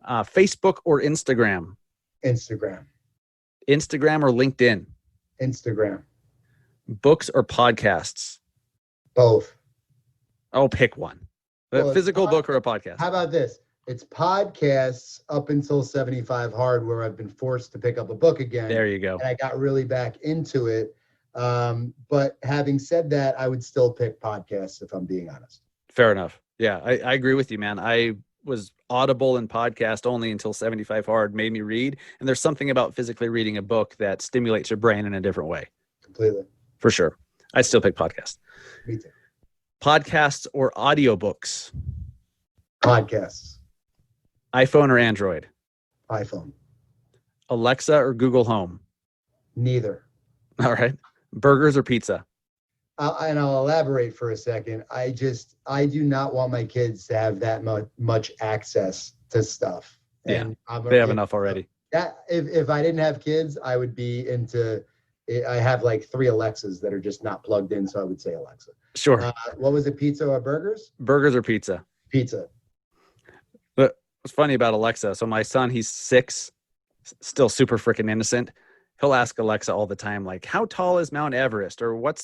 [SPEAKER 1] Facebook or Instagram?
[SPEAKER 5] Instagram.
[SPEAKER 1] Instagram or LinkedIn?
[SPEAKER 5] Instagram.
[SPEAKER 1] Books or podcasts?
[SPEAKER 5] Both.
[SPEAKER 1] Oh, pick one. A physical book or a podcast?
[SPEAKER 5] How about this? It's podcasts up until 75 Hard, where I've been forced to pick up a book again.
[SPEAKER 1] There you go.
[SPEAKER 5] And I got really back into it. But having said that, I would still pick podcasts if I'm being honest.
[SPEAKER 1] Fair enough. Yeah, I agree with you, man. I was Audible and podcast only until 75 Hard made me read. And there's something about physically reading a book that stimulates your brain in a different way.
[SPEAKER 5] Completely.
[SPEAKER 1] For sure. I'd still pick podcast.
[SPEAKER 5] Me too.
[SPEAKER 1] Podcasts or audiobooks?
[SPEAKER 5] Podcasts.
[SPEAKER 1] iPhone or Android?
[SPEAKER 5] iPhone.
[SPEAKER 1] Alexa or Google Home?
[SPEAKER 5] Neither.
[SPEAKER 1] All right. Burgers or pizza?
[SPEAKER 5] And I'll elaborate for a second. I do not want my kids to have that much access to stuff. And
[SPEAKER 1] they have enough already.
[SPEAKER 5] That if I didn't have kids, I would be into. I have like 3 Alexas that are just not plugged in, so I would say Alexa.
[SPEAKER 1] Sure.
[SPEAKER 5] What was it? Pizza or burgers?
[SPEAKER 1] Burgers or pizza?
[SPEAKER 5] Pizza.
[SPEAKER 1] But what's funny about Alexa? So my son, he's 6, still super freaking innocent. He'll ask Alexa all the time, like, how tall is Mount Everest? Or what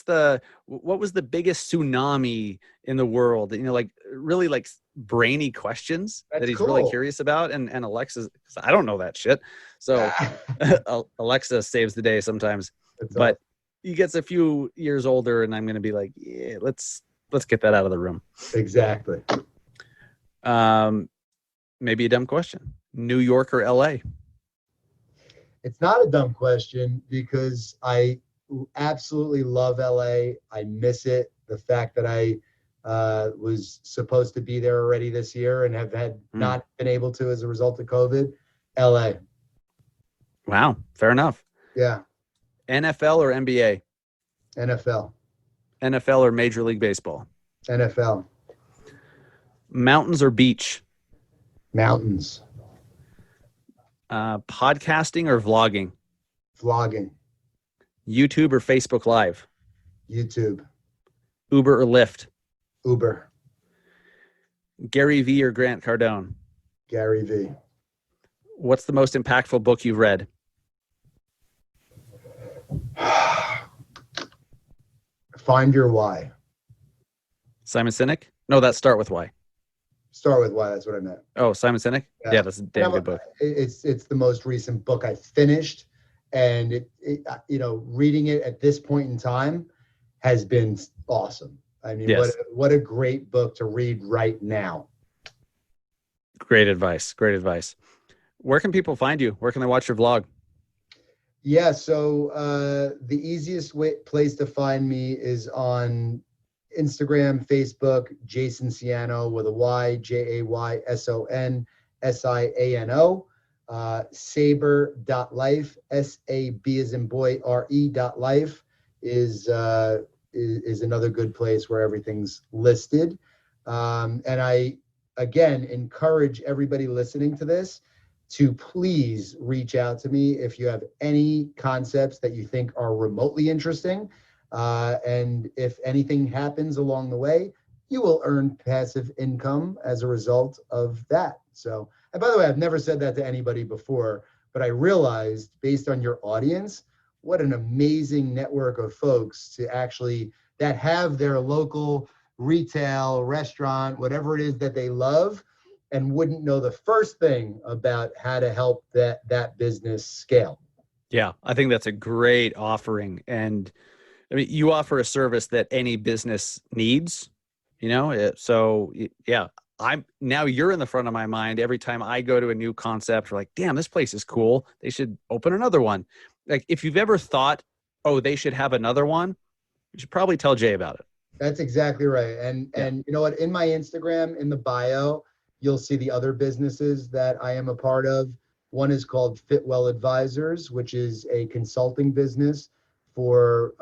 [SPEAKER 1] was the biggest tsunami in the world? Like really like brainy questions that he's really curious about. And Alexa's, I don't know that shit. So Alexa saves the day sometimes. But he gets a few years older and I'm going to be like, yeah, let's get that out of the room.
[SPEAKER 5] Exactly.
[SPEAKER 1] Maybe a dumb question. New York or LA?
[SPEAKER 5] It's not a dumb question because I absolutely love LA. I miss it. The fact that I was supposed to be there already this year and have not been able to as a result of COVID. LA.
[SPEAKER 1] Wow. Fair enough.
[SPEAKER 5] Yeah.
[SPEAKER 1] NFL or NBA?
[SPEAKER 5] NFL.
[SPEAKER 1] NFL or Major League Baseball?
[SPEAKER 5] NFL.
[SPEAKER 1] Mountains or beach?
[SPEAKER 5] Mountains.
[SPEAKER 1] Podcasting or vlogging?
[SPEAKER 5] Vlogging.
[SPEAKER 1] YouTube or Facebook Live?
[SPEAKER 5] YouTube.
[SPEAKER 1] Uber or Lyft?
[SPEAKER 5] Uber.
[SPEAKER 1] Gary Vee or Grant Cardone?
[SPEAKER 5] Gary Vee.
[SPEAKER 1] What's the most impactful book you've read?
[SPEAKER 5] Find Your Why.
[SPEAKER 1] Simon Sinek? No, that's Start With Why.
[SPEAKER 5] Start With Why, that's what I meant.
[SPEAKER 1] Oh, Simon Sinek? Yeah, that's a damn good book.
[SPEAKER 5] It's the most recent book I finished, and reading it at this point in time has been awesome. I mean,
[SPEAKER 1] Yes.
[SPEAKER 5] what a great book to read right now.
[SPEAKER 1] Great advice. Great advice. Where can people find you? Where can they watch your vlog?
[SPEAKER 5] Yeah, so the easiest place to find me is on Instagram, Facebook, Jayson Siano with a Y, JaySonSiano, sabre.life, SAB as in boy, RE.life is another good place where everything's listed. And I, again, encourage everybody listening to this to please reach out to me if you have any concepts that you think are remotely interesting. And if anything happens along the way, you will earn passive income as a result of that. So, and by the way, I've never said that to anybody before, but I realized based on your audience, what an amazing network of folks to actually that have their local retail, restaurant, whatever it is that they love, and wouldn't know the first thing about how to help that business scale.
[SPEAKER 1] Yeah, I think that's a great offering. And I mean, you offer a service that any business needs, so yeah, now you're in the front of my mind every time I go to a new concept. We're like, damn, this place is cool. They should open another one. Like if you've ever thought, oh, they should have another one, you should probably tell Jay about it.
[SPEAKER 5] That's exactly right. And you know what, in my Instagram, in the bio, you'll see the other businesses that I am a part of. One is called Fitwell Advisors, which is a consulting business for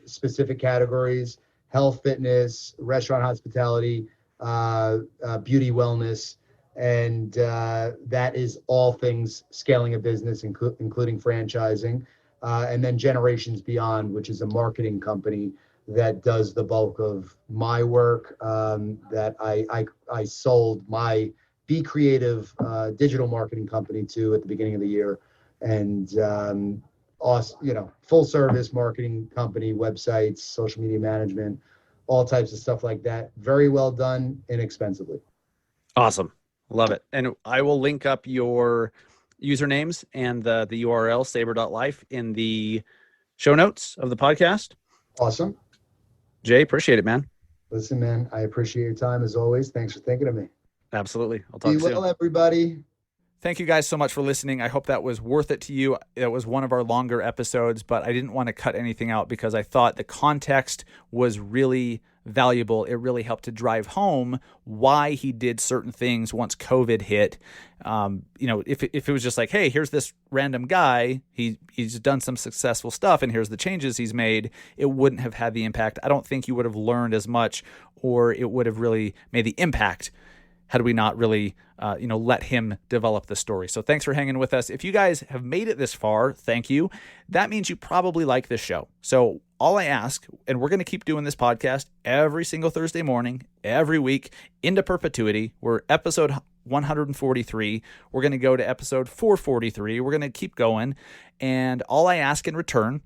[SPEAKER 5] specific categories: health, fitness, restaurant, hospitality, beauty, wellness. And that is all things scaling a business, including franchising. And then Generations Beyond, which is a marketing company that does the bulk of my work, that I sold my Be Creative digital marketing company to at the beginning of the year. And full service marketing company, websites, social media management, all types of stuff like that. Very well done, inexpensively.
[SPEAKER 1] Awesome. Love it. And I will link up your usernames and the URL sabre.life in the show notes of the podcast.
[SPEAKER 5] Awesome.
[SPEAKER 1] Jay, appreciate it, man.
[SPEAKER 5] Listen, man, I appreciate your time as always. Thanks for thinking of me.
[SPEAKER 1] Absolutely. I'll talk
[SPEAKER 5] Be
[SPEAKER 1] soon.
[SPEAKER 5] well, everybody.
[SPEAKER 1] Thank you guys so much for listening. I hope that was worth it to you. It was one of our longer episodes, but I didn't want to cut anything out because I thought the context was really valuable. It really helped to drive home why he did certain things once COVID hit. If it was just like, hey, here's this random guy, he's done some successful stuff and here's the changes he's made, it wouldn't have had the impact. I don't think you would have learned as much, or it would have really made the impact had we not really, let him develop the story. So thanks for hanging with us. If you guys have made it this far, thank you. That means you probably like this show. So all I ask, and we're going to keep doing this podcast every single Thursday morning, every week, into perpetuity. We're episode 143. We're going to go to episode 443. We're going to keep going. And all I ask in return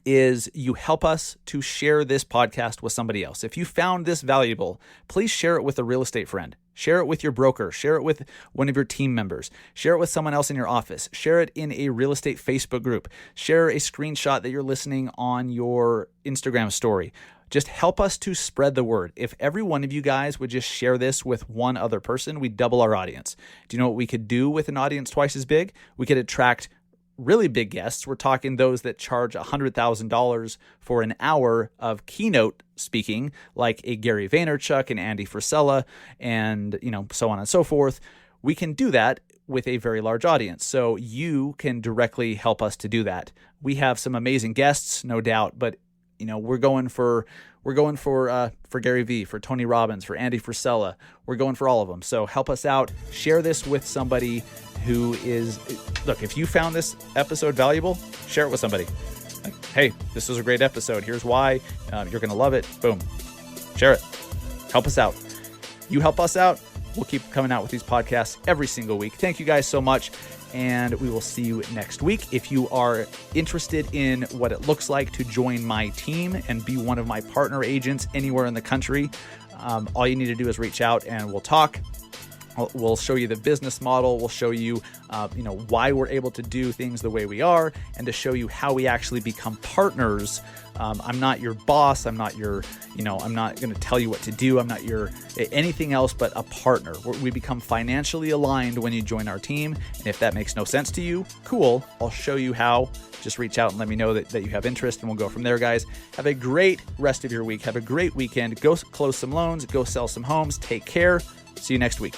[SPEAKER 1] is you help us to share this podcast with somebody else. If you found this valuable, please share it with a real estate friend. Share it with your broker. Share it with one of your team members. Share it with someone else in your office. Share it in a real estate Facebook group. Share a screenshot that you're listening on your Instagram story. Just help us to spread the word. If every one of you guys would just share this with one other person, we'd double our audience. Do you know what we could do with an audience twice as big? We could attract really big guests. We're talking those that charge $100,000 for an hour of keynote speaking, like a Gary Vaynerchuk and Andy Frisella, and so on and so forth. We can do that with a very large audience. So you can directly help us to do that. We have some amazing guests, no doubt, but we're going for Gary V, for Tony Robbins, for Andy Frisella. We're going for all of them. So help us out. Share this with somebody who is, look, if you found this episode valuable, share it with somebody. Like, hey, this was a great episode. Here's why. You're going to love it. Boom. Share it. Help us out. You help us out. We'll keep coming out with these podcasts every single week. Thank you guys so much. And we will see you next week. If you are interested in what it looks like to join my team and be one of my partner agents anywhere in the country, all you need to do is reach out and we'll talk. We'll show you the business model. We'll show you, why we're able to do things the way we are, and to show you how we actually become partners. I'm not your boss. I'm not your, I'm not going to tell you what to do. I'm not your anything else but a partner. We become financially aligned when you join our team. And if that makes no sense to you, cool. I'll show you how. Just reach out and let me know that you have interest, and we'll go from there, guys. Have a great rest of your week. Have a great weekend. Go close some loans. Go sell some homes. Take care. See you next week.